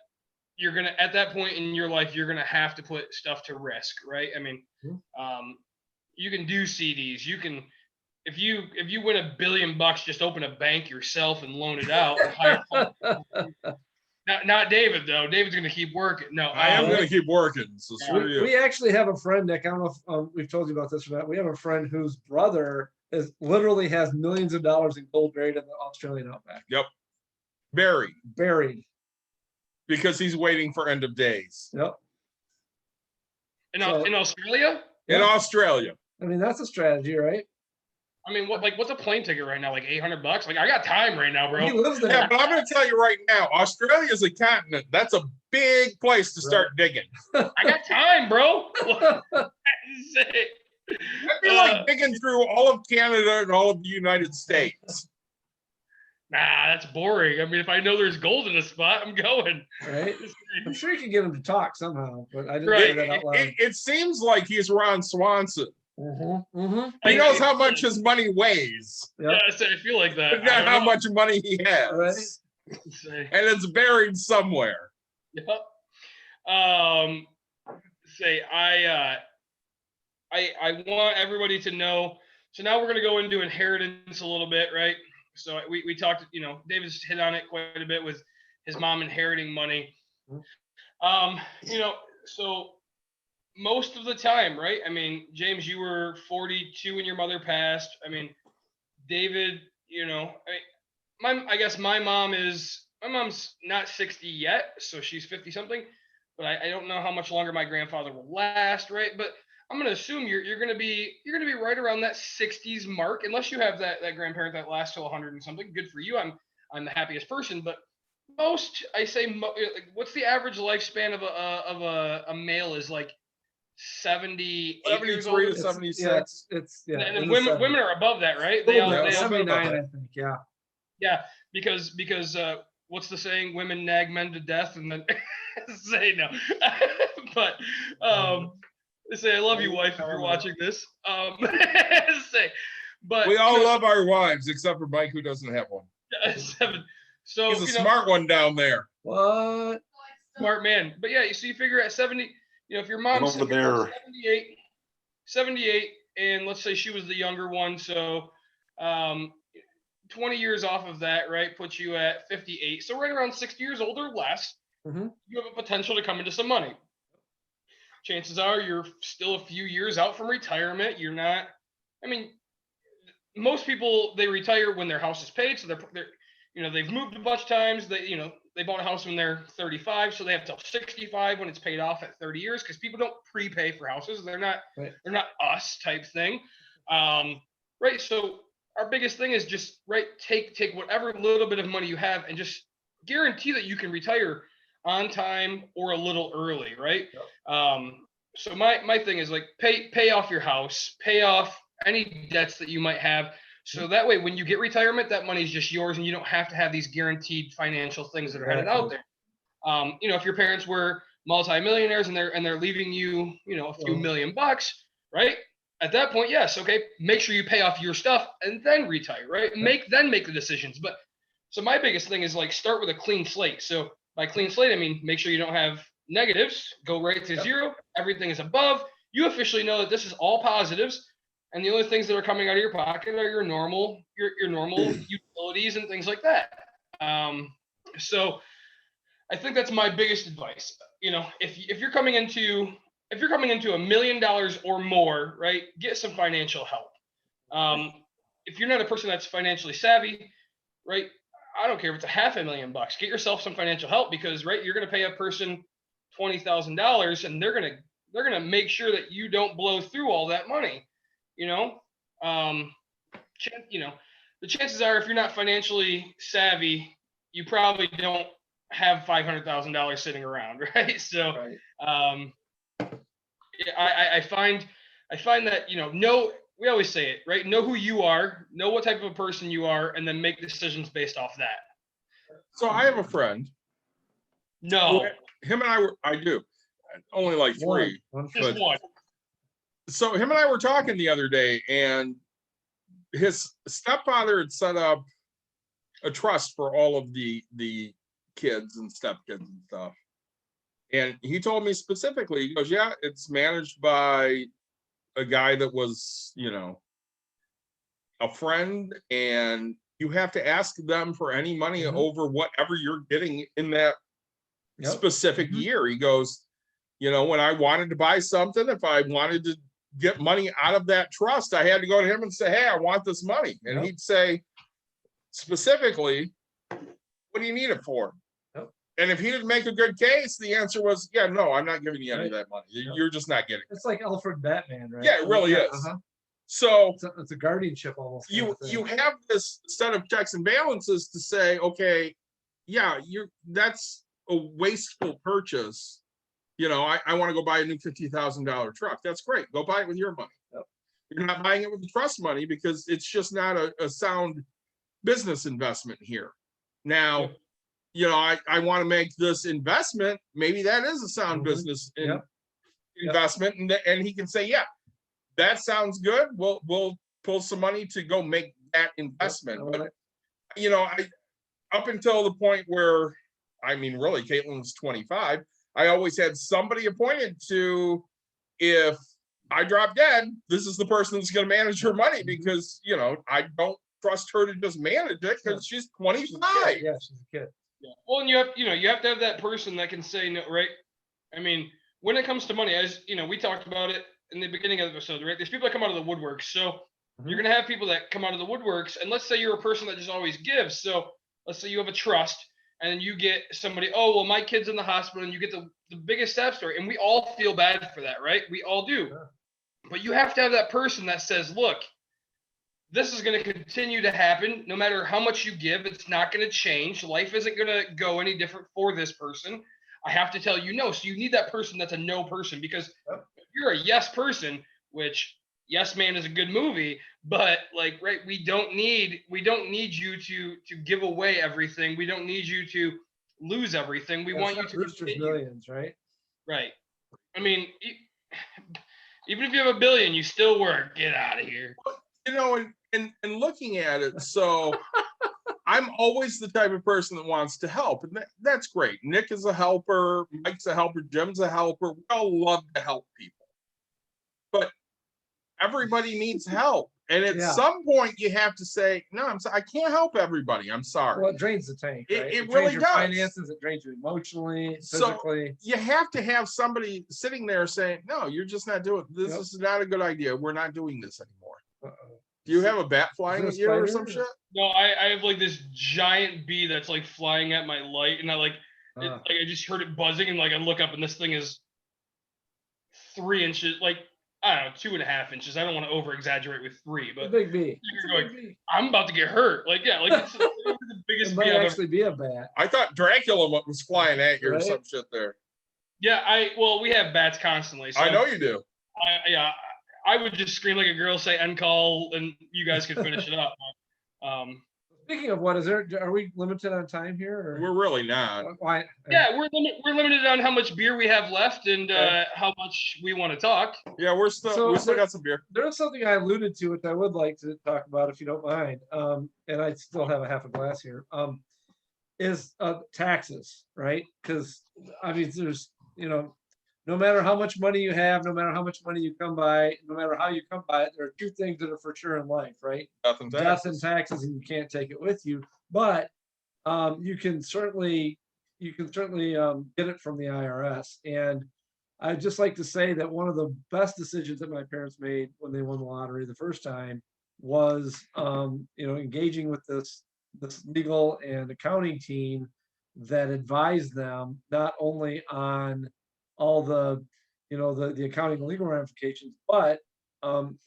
you're going to, at that point in your life, you're going to have to put stuff to risk, right? I mean, you can do CDs. You can, if you win $1 billion, just open a bank yourself and loan it out. Not David though. David's going to keep working. No, I am going to keep working. So screw you. We actually have a friend, Nick. I don't know if we've told you about this or not. We have a friend whose brother literally has millions of dollars in gold buried in the Australian outback. Yep. Buried. Because he's waiting for end of days. Yep. In Australia? In Australia. I mean, that's a strategy, right? I mean, what's a plane ticket right now? Like $800? Like, I got time right now, bro. He lives there. Yeah, but I'm going to tell you right now, Australia is a continent. That's a big place to start digging. I got time, bro. That'd be like digging through all of Canada and all of the United States. Nah, that's boring. I mean, if I know there's gold in a spot, I'm going. Right? I'm sure you can get him to talk somehow, but I didn't say that out loud. It seems like he's Ron Swanson. He knows how much his money weighs. Yeah, I feel like that. But not how much money he has. Right? And it's buried somewhere. Yep. I want everybody to know. So now we're going to go into inheritance a little bit, right? So we talked, David's hit on it quite a bit with his mom inheriting money. So most of the time, right? I mean, James, you were 42 when your mother passed. I mean, David, I guess my mom's not 60 yet, so she's 50 something, but I don't know how much longer my grandfather will last, right? But I'm going to assume you're going to be right around that 60s mark, unless you have that grandparent that lasts till 100 and something. Good for you. I'm the happiest person, but most, I say, what's the average lifespan of a male is like 78 years old? 73 to 76. And then women are above that, right? They all 79, I think. Yeah. Yeah, because what's the saying? Women nag men to death, and then say no. But say I love you, wife, if you're watching this. But We all you know, love our wives except for Mike, who doesn't have one. 7. So He's a you know, smart one down there. What? smart man. But yeah, so you figure at 70, you know, if your I'm mom's over there. 78, and let's say she was the younger one, so 20 years off of that, right, puts you at 58. So right around 60 years old or less, Mhm. you have a potential to come into some money. Chances are you're still a few years out from retirement. You're not, I mean, most people, they retire when their house is paid, so they're you know, they've moved a bunch of times. They, you know, they bought a house when they're 35, so they have till 65 when it's paid off at 30 years, because people don't prepay for houses. They're not Right. they're not us type thing. Right. So our biggest thing is just right, take whatever little bit of money you have and just guarantee that you can retire on time or a little early, right? So my thing is like pay off your house, pay off any debts that you might have. So that way, when you get retirement, that money is just yours, and you don't have to have these guaranteed financial things that are headed out there. You know, if your parents were multimillionaires and they're leaving you, you know, a few $1,000,000, right? At that point, yes, okay, make sure you pay off your stuff and then retire, right? Make the decisions. But so my biggest thing is like start with a clean slate. So by clean slate, I mean make sure you don't have negatives, go right to zero, everything is above. You officially know that this is all positives. And the only things that are coming out of your pocket are your normal utilities and things like that. So I think that's my biggest advice. You know, if you're coming into $1,000,000 or more, right, get some financial help. If you're not a person that's financially savvy, right, I don't care if it's $500,000, get yourself some financial help, because right, you're going to pay a person $20,000 and they're going to make sure that you don't blow through all that money. You know, you know, the chances are if you're not financially savvy, you probably don't have $500,000 sitting around, right? So, I find that, you know, we always say it, right? Know who you are, know what type of a person you are, and then make decisions based off that. So I have a friend. No, Him and I do. Only like 3. just one. So him and I were talking the other day, and his stepfather had set up a trust for all of the kids and stepkids and stuff. And he told me specifically, he goes, yeah, it's managed by a guy that was, you know, a friend, and you have to ask them for any money over whatever you're getting in that specific year. He goes, you know, when I wanted to buy something, if I wanted to get money out of that trust, I had to go to him and say, hey, I want this money. And he'd say specifically, what do you need it for? And if he didn't make a good case, the answer was, yeah, no, I'm not giving you any of that money. You're just not getting it. It's like Alfred Batman, right? Yeah, it really is. So it's a guardianship almost. you have this set of checks and balances to say, okay, yeah, that's a wasteful purchase. You know, I want to go buy a new $50,000 truck. That's great. Go buy it with your money. You're not buying it with the trust money because it's just not a sound business investment here. Now, you know, I want to make this investment. Maybe that is a sound business investment. And he can say, yeah, that sounds good. We'll pull some money to go make that investment. But, you know, up until the point where, I mean, really, Caitlin's 25, I always had somebody appointed to, if I drop dead, this is the person that's going to manage her money, because, you know, I don't trust her to just manage it because she's 25. Yeah, she's a kid. Yeah. Well, and you have to have that person that can say no, right? I mean, when it comes to money, as you know, we talked about it in the beginning of the episode, right? There's people that come out of the woodworks. So you're going to have people that come out of the woodworks, and let's say you're a person that just always gives. So let's say you have a trust, and you get somebody, oh, well, my kid's in the hospital, and you get the biggest sad story. And we all feel bad for that, right? We all do. Yeah. But you have to have that person that says, look, this is going to continue to happen. No matter how much you give, it's not going to change. Life isn't going to go any different for this person. I have to tell you no. So you need that person that's a no person, because if you're a yes person, which Yes Man is a good movie, but like, right, we don't need you to give away everything. We don't need you to lose everything. We want you to Brewster's Millions, right? Right. I mean, even if you have $1 billion, you still work. Get out of here. You know, and looking at it, so I'm always the type of person that wants to help, and that's great. Nick is a helper, Mike's a helper, Jim's a helper. We all love to help people, but everybody needs help. And at Yeah. some point, you have to say, "No, I can't help everybody. I'm sorry." Well, it drains the tank, right? It drains really your does. finances, it drains you emotionally, So, physically. You have to have somebody sitting there saying, "No, you're just not doing this. Yep. Is not a good idea. We're not doing this anymore." Uh-oh. Do you have a bat flying Is at it a you or spider? some shit? No, I have like this giant bee that's like flying at my light, and Ah. like I just heard it buzzing, and like I look up, and this thing is 3 inches, like I don't know, 2.5 inches. I don't want to over exaggerate with 3, A but big bee. you're It's a going, big bee. I'm about to get hurt. Like yeah, like it's the It biggest might bee I've ever. actually be a bat. I thought Dracula was flying at you or Right? some shit there. Yeah, well, we have bats constantly. So I know you do. I would just scream like a girl, say end call, and you guys could finish it up. Speaking of what, are we limited on time here? Or? We're really not. Why? Yeah, we're limited on how much beer we have left and Okay. how much we want to talk. Yeah, we still got some beer. There's something I alluded to, which I would like to talk about if you don't mind. And I still have a half a glass here. Is taxes, right? Because I mean, there's no matter how much money you have, no matter how much money you come by, no matter how you come by it, there are two things that are for sure in life, right? Death and Death and taxes. taxes, and you can't take it with you. But you can certainly get it from the IRS. And I'd just like to say that one of the best decisions that my parents made when they won the lottery the first time was engaging with this legal and accounting team that advised them not only on all the the accounting and legal ramifications, but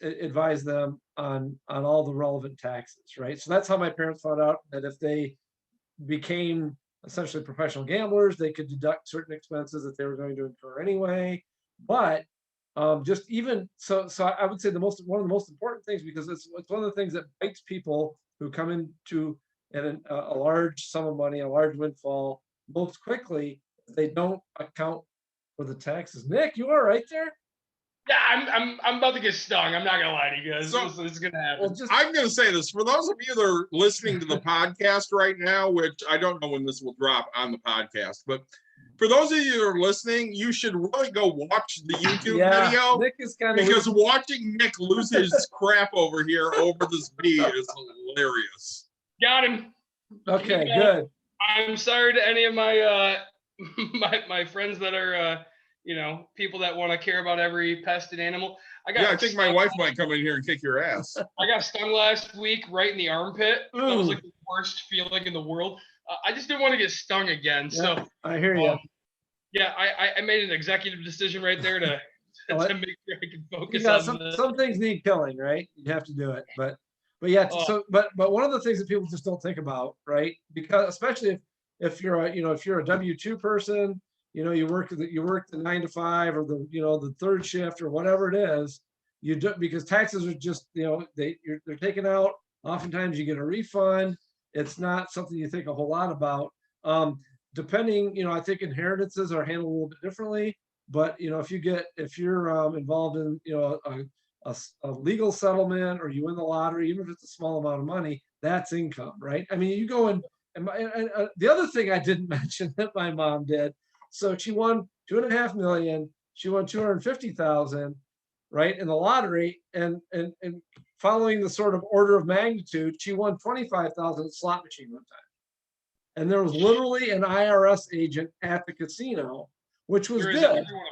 advise them on all the relevant taxes, right? So that's how my parents found out that if they became essentially professional gamblers, they could deduct certain expenses that they were going to incur anyway. But just even so I would say one of the most important things, because it's one of the things that bites people who come into a large sum of money, a large windfall most quickly, they don't account for the taxes. Nick, you are right there. Yeah, I'm about to get stung. I'm not gonna lie to you guys. So- This is gonna happen. Well, just I'm going to say this for those of you that are listening to the podcast right now, which I don't know when this will drop on the podcast, but for those of you that are listening, you should really go watch the YouTube video, Nick is kind of because watching Nick lose his crap over here over this bee is hilarious. Got him. okay. Yeah. Good. I'm sorry to any of my my friends that are people that want to care about every pest and animal. Yeah, I think my wife might come in here and kick your ass. I got stung last week right in the armpit. That was Ooh. like the worst feeling in the world. I just didn't want to get stung again. So I hear you. yeah, I made an executive decision right there to What? to make sure I could You focus got on the. some things need killing, right? You have to do it, but yeah. Oh. So but one of the things that people just don't think about, right? Because especially if you're a W-2 person, you work the 9 to 5 or the third shift or whatever it is, you do, because taxes are just they're taken out. Oftentimes you get a refund. It's not something you think a whole lot about. Depending, I think inheritances are handled a little bit differently. But if you're involved in a legal settlement, or you win the lottery, even if it's a small amount of money, that's income, right? I mean, you go and the other thing I didn't mention that my mom did. So she won 2.5 million. She won 250,000, right, in the lottery, and following the sort of order of magnitude, she won 25,000 slot machine one time. And there was literally an IRS agent at the casino, which was There is good, everyone-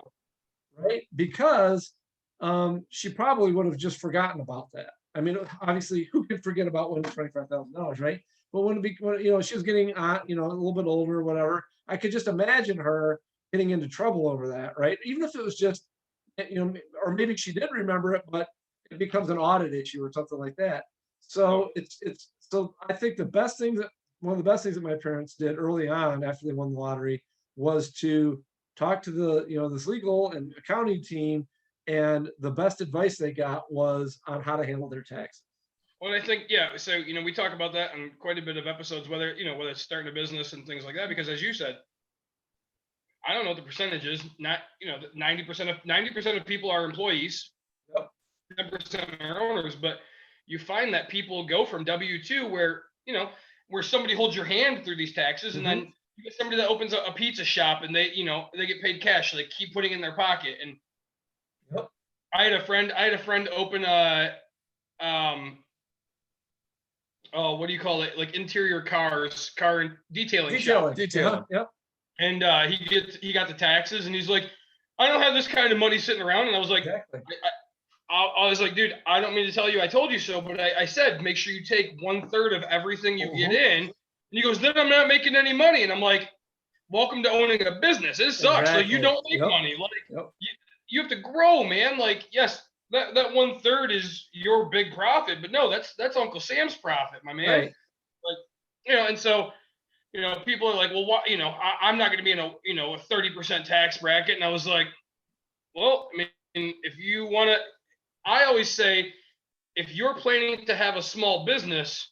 right? Because she probably would have just forgotten about that. I mean, obviously, who could forget about winning $25,000, right? But when she was getting a little bit older or whatever, I could just imagine her getting into trouble over that, right? Even if it was just, or maybe she did remember it, but it becomes an audit issue or something like that. So so I think one of the best things that my parents did early on after they won the lottery was to talk to this legal and accounting team, and the best advice they got was on how to handle their taxes. Well, I think, yeah. So, we talk about that in quite a bit of episodes, whether it's starting a business and things like that, because as you said, I don't know what the percentage is. Not, 90% of people are employees. Yep. 10% are owners, but you find that people go from W-2 where, where somebody holds your hand through these taxes, and then you get somebody that opens a pizza shop and they get paid cash. So they keep putting it in their pocket. And I had a friend open a, what do you call it? Like interior car detailing shop. Detailing. Yep. And he got the taxes, and he's like, I don't have this kind of money sitting around. And I was like, Exactly. I was like, dude, I don't mean to tell you I told you so, but I said, make sure you take 1/3 of everything you get in. And he goes, then I'm not making any money. And I'm like, welcome to owning a business. It sucks. Exactly. Like, you don't make money. Like, you have to grow, man. Like, yes, that 1/3 is your big profit, but no, that's Uncle Sam's profit, my man. Right. Like, and so, people are like, well, what, I'm not going to be in a 30% tax bracket. And I was like, well, I mean, if you want to, I always say, if you're planning to have a small business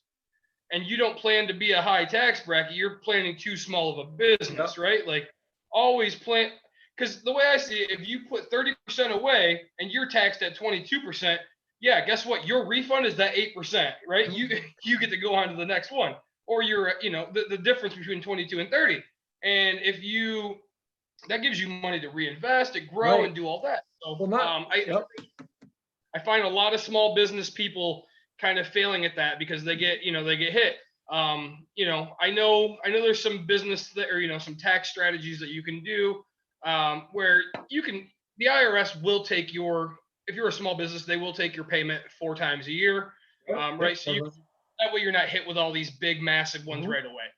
and you don't plan to be a high tax bracket, you're planning too small of a business, right? Like, always plan, because the way I see it, if you put 30% away and you're taxed at 22%, yeah, guess what? Your refund is that 8%, right? You get to go on to the next one, or you're, the difference between 22 and 30. And that gives you money to reinvest, to grow, and do all that. So, I find a lot of small business people kind of failing at that because they get hit. I know there's some business that, or, some tax strategies that you can do, where the IRS will take if you're a small business, they will take your payment 4 times a year. Right. So that way you're not hit with all these big, massive ones right away.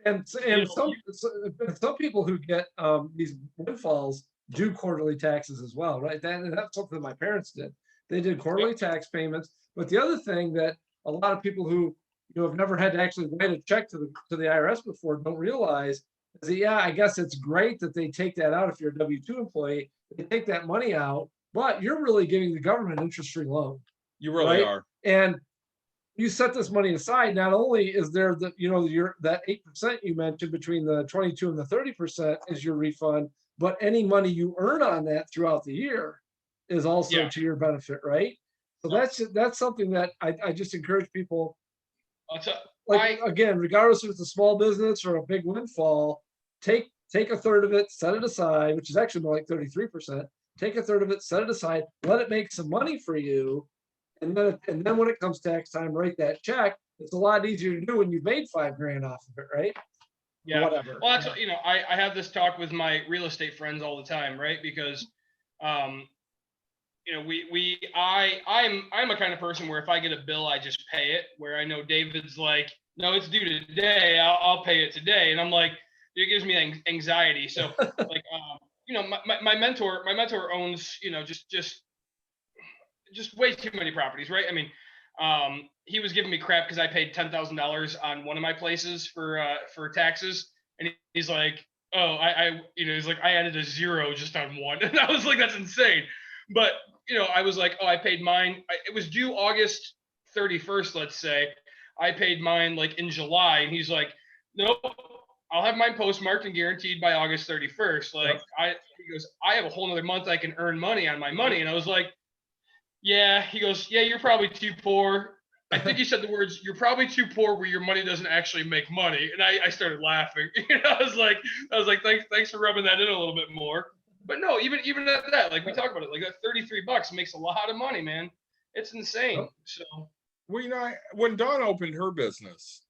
And some people who get these windfalls do quarterly taxes as well, right? That's something my parents did. They did quarterly tax payments. But the other thing that a lot of people who have never had to actually write a check to the IRS before don't realize is that, I guess it's great that they take that out if you're a W-2 employee. They take that money out, but you're really giving the government an interest-free loan. You really are. And you set this money aside. Not only is there that 8% you mentioned between the 22 and the 30% is your refund, but any money you earn on that throughout the year is also to your benefit, right? So that's something that I just encourage people. Again, regardless if it's a small business or a big windfall, take 1/3 of it, set it aside, which is actually more like 33%. Take 1/3 of it, set it aside, let it make some money for you, and then when it comes tax time, write that check. It's a lot easier to do when you've made $5,000 off of it, right? Yeah. Whatever. Well, that's I have this talk with my real estate friends all the time, right? Because I'm a kind of person where if I get a bill, I just pay it. Where I know David's like, no, it's due today. I'll pay it today, and I'm like, it gives me anxiety. So like, my mentor owns, just way too many properties, right? I mean, he was giving me crap because I paid $10,000 on one of my places for taxes, and he's like, oh, he's like, I added a 0 just on one, and I was like, that's insane. But I was like, oh, I paid mine. It was due August 31st, let's say. I paid mine like in July, and he's like, nope, I'll have mine postmarked and guaranteed by August 31st. Like, he goes, I have a whole nother month I can earn money on my money, and I was like, yeah. He goes, yeah, you're probably too poor. I think he said the words, you're probably too poor where your money doesn't actually make money. And I started laughing. I was like, thanks for rubbing that in a little bit more. But no, even at that, like we talk about it, like that $33 makes a lot of money, man. It's insane. So, well, when Dawn opened her business,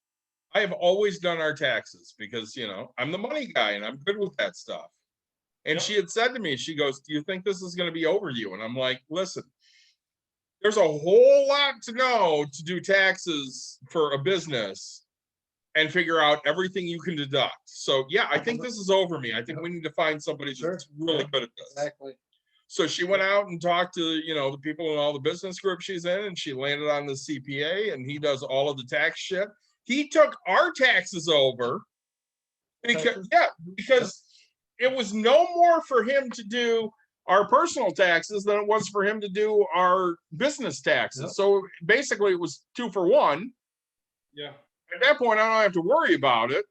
I have always done our taxes because, I'm the money guy and I'm good with that stuff. And she had said to me, she goes, do you think this is going to be over you? And I'm like, listen, there's a whole lot to know to do taxes for a business and figure out everything you can deduct. So yeah, I think this is over me. I think we need to find somebody that's really good at this. Exactly. So she went out and talked to, the people in all the business groups she's in, and she landed on the CPA, and he does all of the tax shit. He took our taxes over because it was no more for him to do our personal taxes than it was for him to do our business taxes. Yep. So basically it was 2 for 1. Yeah. At that point, I don't have to worry about it.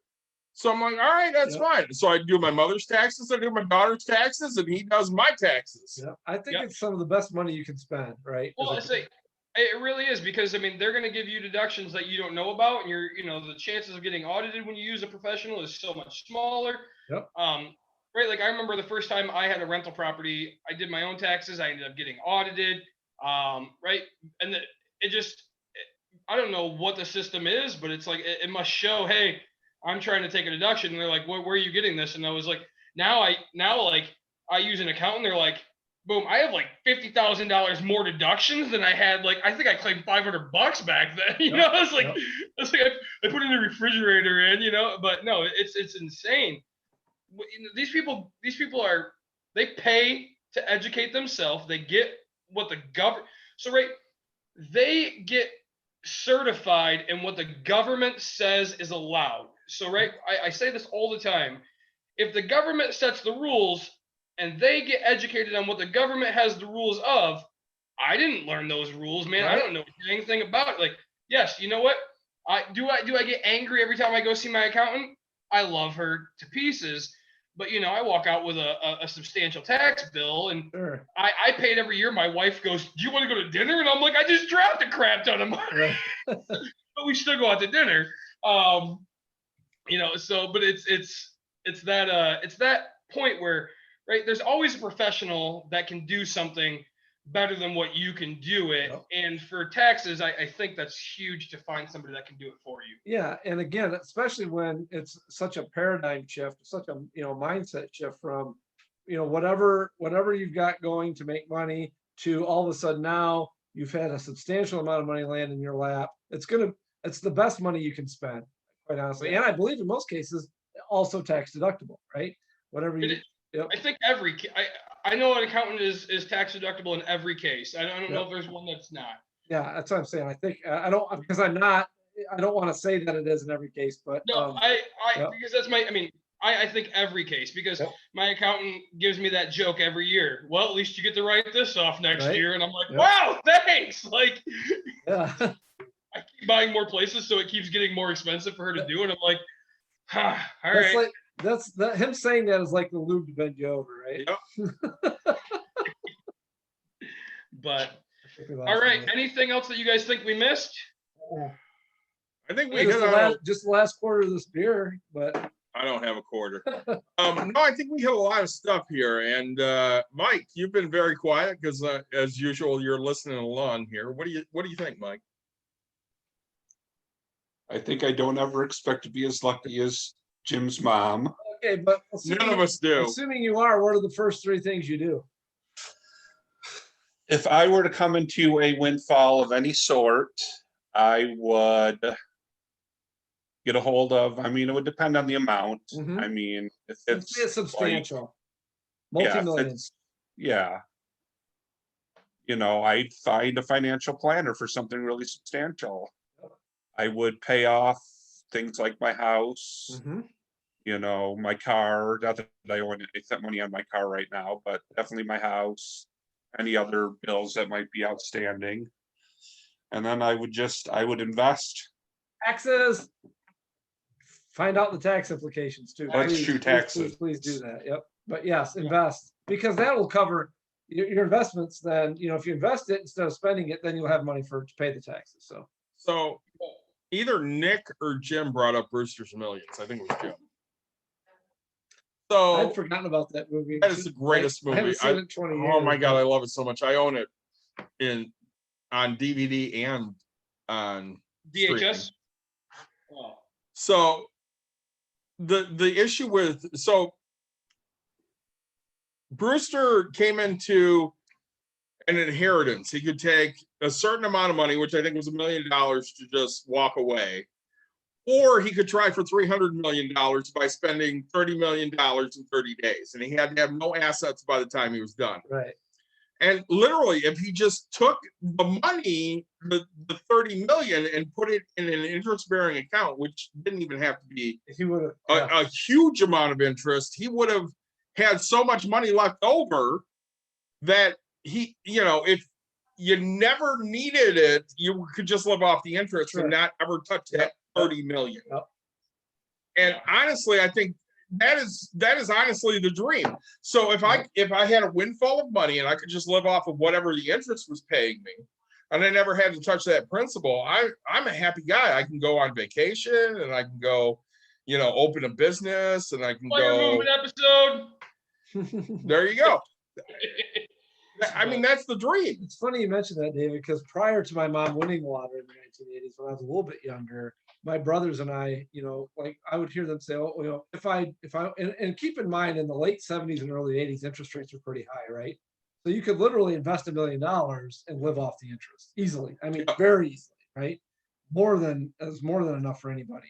So I'm like, all right, that's fine. So I do my mother's taxes, I do my daughter's taxes, and he does my taxes. Yeah. I think it's some of the best money you can spend, right? Well, I say, It really is, because I mean they're going to give you deductions that you don't know about, and the chances of getting audited when you use a professional is so much smaller. Yep. Right. Like I remember the first time I had a rental property, I did my own taxes. I ended up getting audited. Right. And I don't know what the system is, but it's like it must show, hey, I'm trying to take a deduction. And they're like, where are you getting this? And I was like, now I use an accountant. They're like, boom, I have like $50,000 more deductions than I had. Like I think I claimed $500 back then. It's like I put in a refrigerator in, but no, it's insane. These people they pay to educate themselves. They get what the government. So right, they get certified in what the government says is allowed. So right, I say this all the time. If the government sets the rules and they get educated on what the government has the rules of, I didn't learn those rules, man. Right. I don't know anything about it. Like, yes, you know what? I get angry every time I go see my accountant? I love her to pieces, but I walk out with a substantial tax bill, and Sure. I paid every year. My wife goes, "Do you want to go to dinner?" And I'm like, "I just dropped a crap ton of money," right. But we still go out to dinner. So but it's that point where, right, there's always a professional that can do something better than what you can do it. Yep. And for taxes, I think that's huge to find somebody that can do it for you. Yeah. And again, especially when it's such a paradigm shift, such a, mindset shift from, whatever you've got going to make money to all of a sudden now you've had a substantial amount of money land in your lap. It's the best money you can spend, quite honestly. Yeah. And I believe in most cases, also tax deductible, right? Whatever you. Yep. I think I know an accountant is tax deductible in every case. I don't know if there's one that's not. Yeah, that's what I'm saying. I think I don't, because I'm not. I don't want to say that it is in every case, but no, because that's I think every case, because my accountant gives me that joke every year. Well, at least you get to write this off next year, and I'm like, wow, thanks. Like, I keep buying more places, so it keeps getting more expensive for her to do, and I'm like, all right. Like, that's him saying that is like the lube to bend you over, right? Yep. But all right, anything else that you guys think we missed? I think we just the last quarter of this beer, but I don't have a quarter. No, I think we hit a lot of stuff here. And Mike, you've been very quiet because as usual, you're listening along here. What do you think, Mike? I think I don't ever expect to be as lucky as Jim's mom. Okay, but none of us do. Assuming you are, what are the first three things you do? If I were to come into a windfall of any sort, I would get a hold of, it would depend on the amount. Mm-hmm. If it's substantial, multi-millions. I'd find a financial planner for something really substantial. I would pay off things like my house, my car. Not that I own that money on my car right now, but definitely my house, any other bills that might be outstanding. And then I would invest. Taxes. Find out the tax implications too. That's true, taxes. Please do that. Yep. But yes, invest, because that will cover your investments. Then, if you invest it instead of spending it, then you'll have money to pay the taxes. So either Nick or Jim brought up Brewster's Millions. I think it was Jim. So I'd forgotten about that movie. That is the greatest movie. I haven't seen it in 20 years. Oh my God, I love it so much. I own it on DVD and on VHS. Oh. So the issue with Brewster came into an inheritance. He could take a certain amount of money, which I think was $1 million, to just walk away. Or he could try for $300 million by spending $30 million in 30 days. And he had to have no assets by the time he was done. Right. And literally, if he just took the money, the 30 million, and put it in an interest-bearing account, which didn't even have to be a huge amount of interest, he would have had so much money left over that if you never needed it, you could just live off the interest and not ever touch that 30 million. And honestly, I think that is honestly the dream. So if I had a windfall of money and I could just live off of whatever the interest was paying me, and I never had to touch that principal. I'm a happy guy. I can go on vacation and I can go, open a business and I can Fire go. movement episode. There you go. I mean, that's the dream. It's funny you mentioned that, David, because prior to my mom winning the lottery in the 1980s, when I was a little bit younger, my brothers and I, like I would hear them say, "Oh, if I," and keep in mind, in the late 70s and early 80s, interest rates were pretty high, right? So you could literally invest $1 million and live off the interest easily. I mean, very easily, right? More than enough for anybody.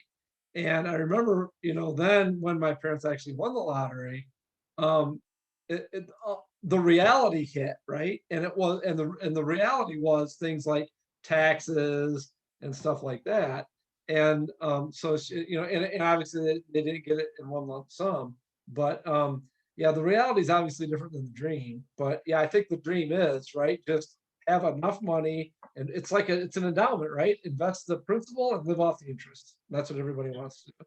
And I remember, then when my parents actually won the lottery, the reality hit, right? And the reality was things like taxes and stuff like that. And so and obviously they didn't get it in one lump sum, but yeah, the reality is obviously different than the dream. But yeah, I think the dream is, right, just have enough money, and it's an endowment, right? Invest the principal and live off the interest. That's what everybody wants to do.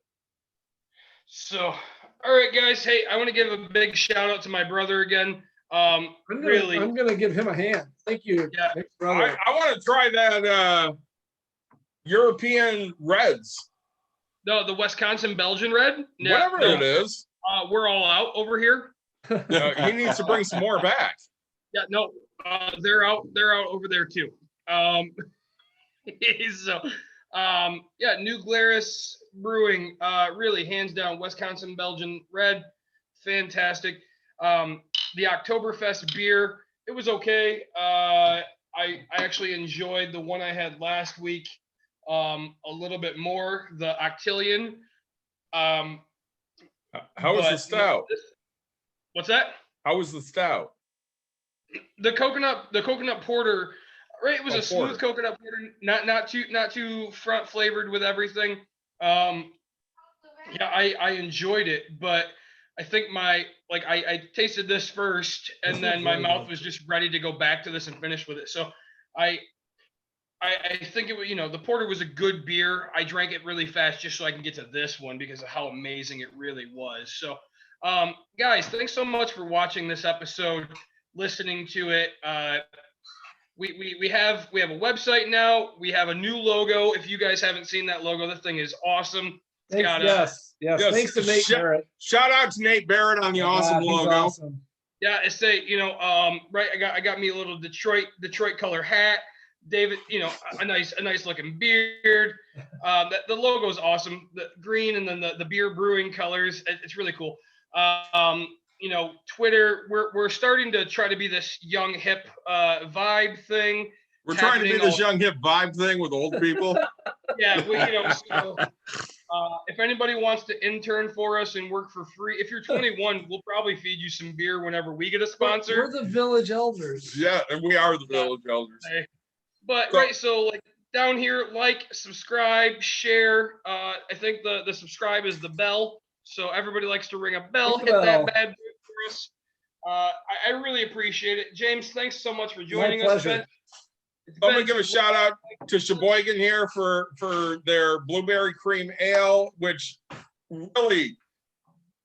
So, all right, guys. Hey, I want to give a big shout out to my brother again. I'm gonna give him a hand. Thank you, Yeah. brother. I want to try that European Reds. No, the Wisconsin Belgian Red. Whatever it is. We're all out over here. He needs to bring some more back. Yeah, no, they're out over there too. So, yeah, New Glarus Brewing, really hands down, Wisconsin Belgian Red, fantastic. The Oktoberfest beer, it was okay. I actually enjoyed the one I had last week a little bit more, the Octillion. How was the stout? What's that? How was the stout? The coconut porter, right? It was a smooth porter. coconut porter, not too front flavored with everything. Yeah, I enjoyed it, but I think I tasted this first, and then my mouth was just ready to go back to this and finish with it. So I think it was, the porter was a good beer. I drank it really fast just so I can get to this one because of how amazing it really was. So, guys, thanks so much for watching this episode, listening to it. We have a website now. We have a new logo. If you guys haven't seen that logo, that thing is awesome. Yes. Thanks to Nate Barrett. Shout out to Nate Barrett on the awesome logo. Awesome. Yeah, it's right. I got me a little Detroit color hat. David, a nice looking beard. The logo is awesome. The green and then the beer brewing colors. It's really cool. Twitter, we're starting to try to be this young hip vibe thing. We're trying to be this young hip vibe thing with old people. Yeah, so if anybody wants to intern for us and work for free, if you're 21, we'll probably feed you some beer whenever we get a sponsor. We're the village elders. Yeah, and we are the village elders. But so like down here, like, subscribe, share. I think the subscribe is the bell. So everybody likes to ring a bell. Hit that bad boy for us. I really appreciate it. James, thanks so much for joining us. I'm gonna give a shout out to Sheboygan here for their blueberry cream ale, which really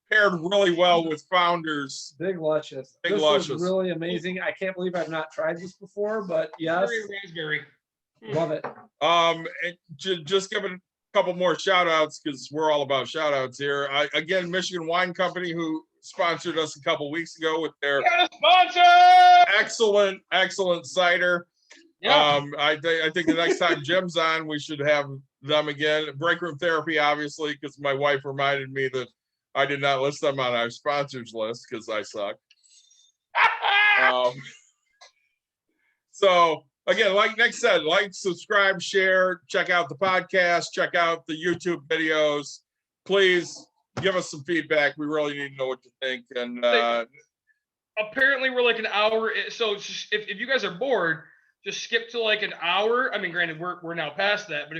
paired really well with Founders. Big luscious. This is really amazing. I can't believe I've not tried this before, but yes. Raspberry. Love it. And just give it a couple more shout outs because we're all about shout outs here. Again, Michigan Wine Company, who sponsored us a couple weeks ago with their excellent cider. Yeah. I think the next time Jim's on, we should have them again. Break Room Therapy, obviously, because my wife reminded me that I did not list them on our sponsors list because I suck. So again, like Nick said, like, subscribe, share, check out the podcast, check out the YouTube videos. Please give us some feedback. We really need to know what you think. And apparently we're like an hour. So if you guys are bored, just skip to like an hour. I mean, granted, we're now past that, but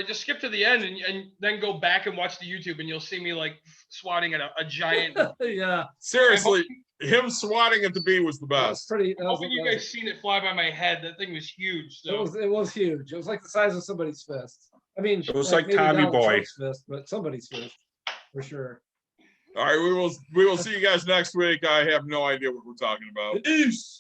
just skip to the end and then go back and watch the YouTube, and you'll see me like swatting at a giant. Yeah. Seriously, him swatting at the bee was the best. Hoping you guys seen it fly by my head. That thing was huge. So it was huge. It was like the size of somebody's fist. I mean, it was like Tommy Boy fist, but somebody's fist for sure. All right, we will see you guys next week. I have no idea what we're talking about. Peace.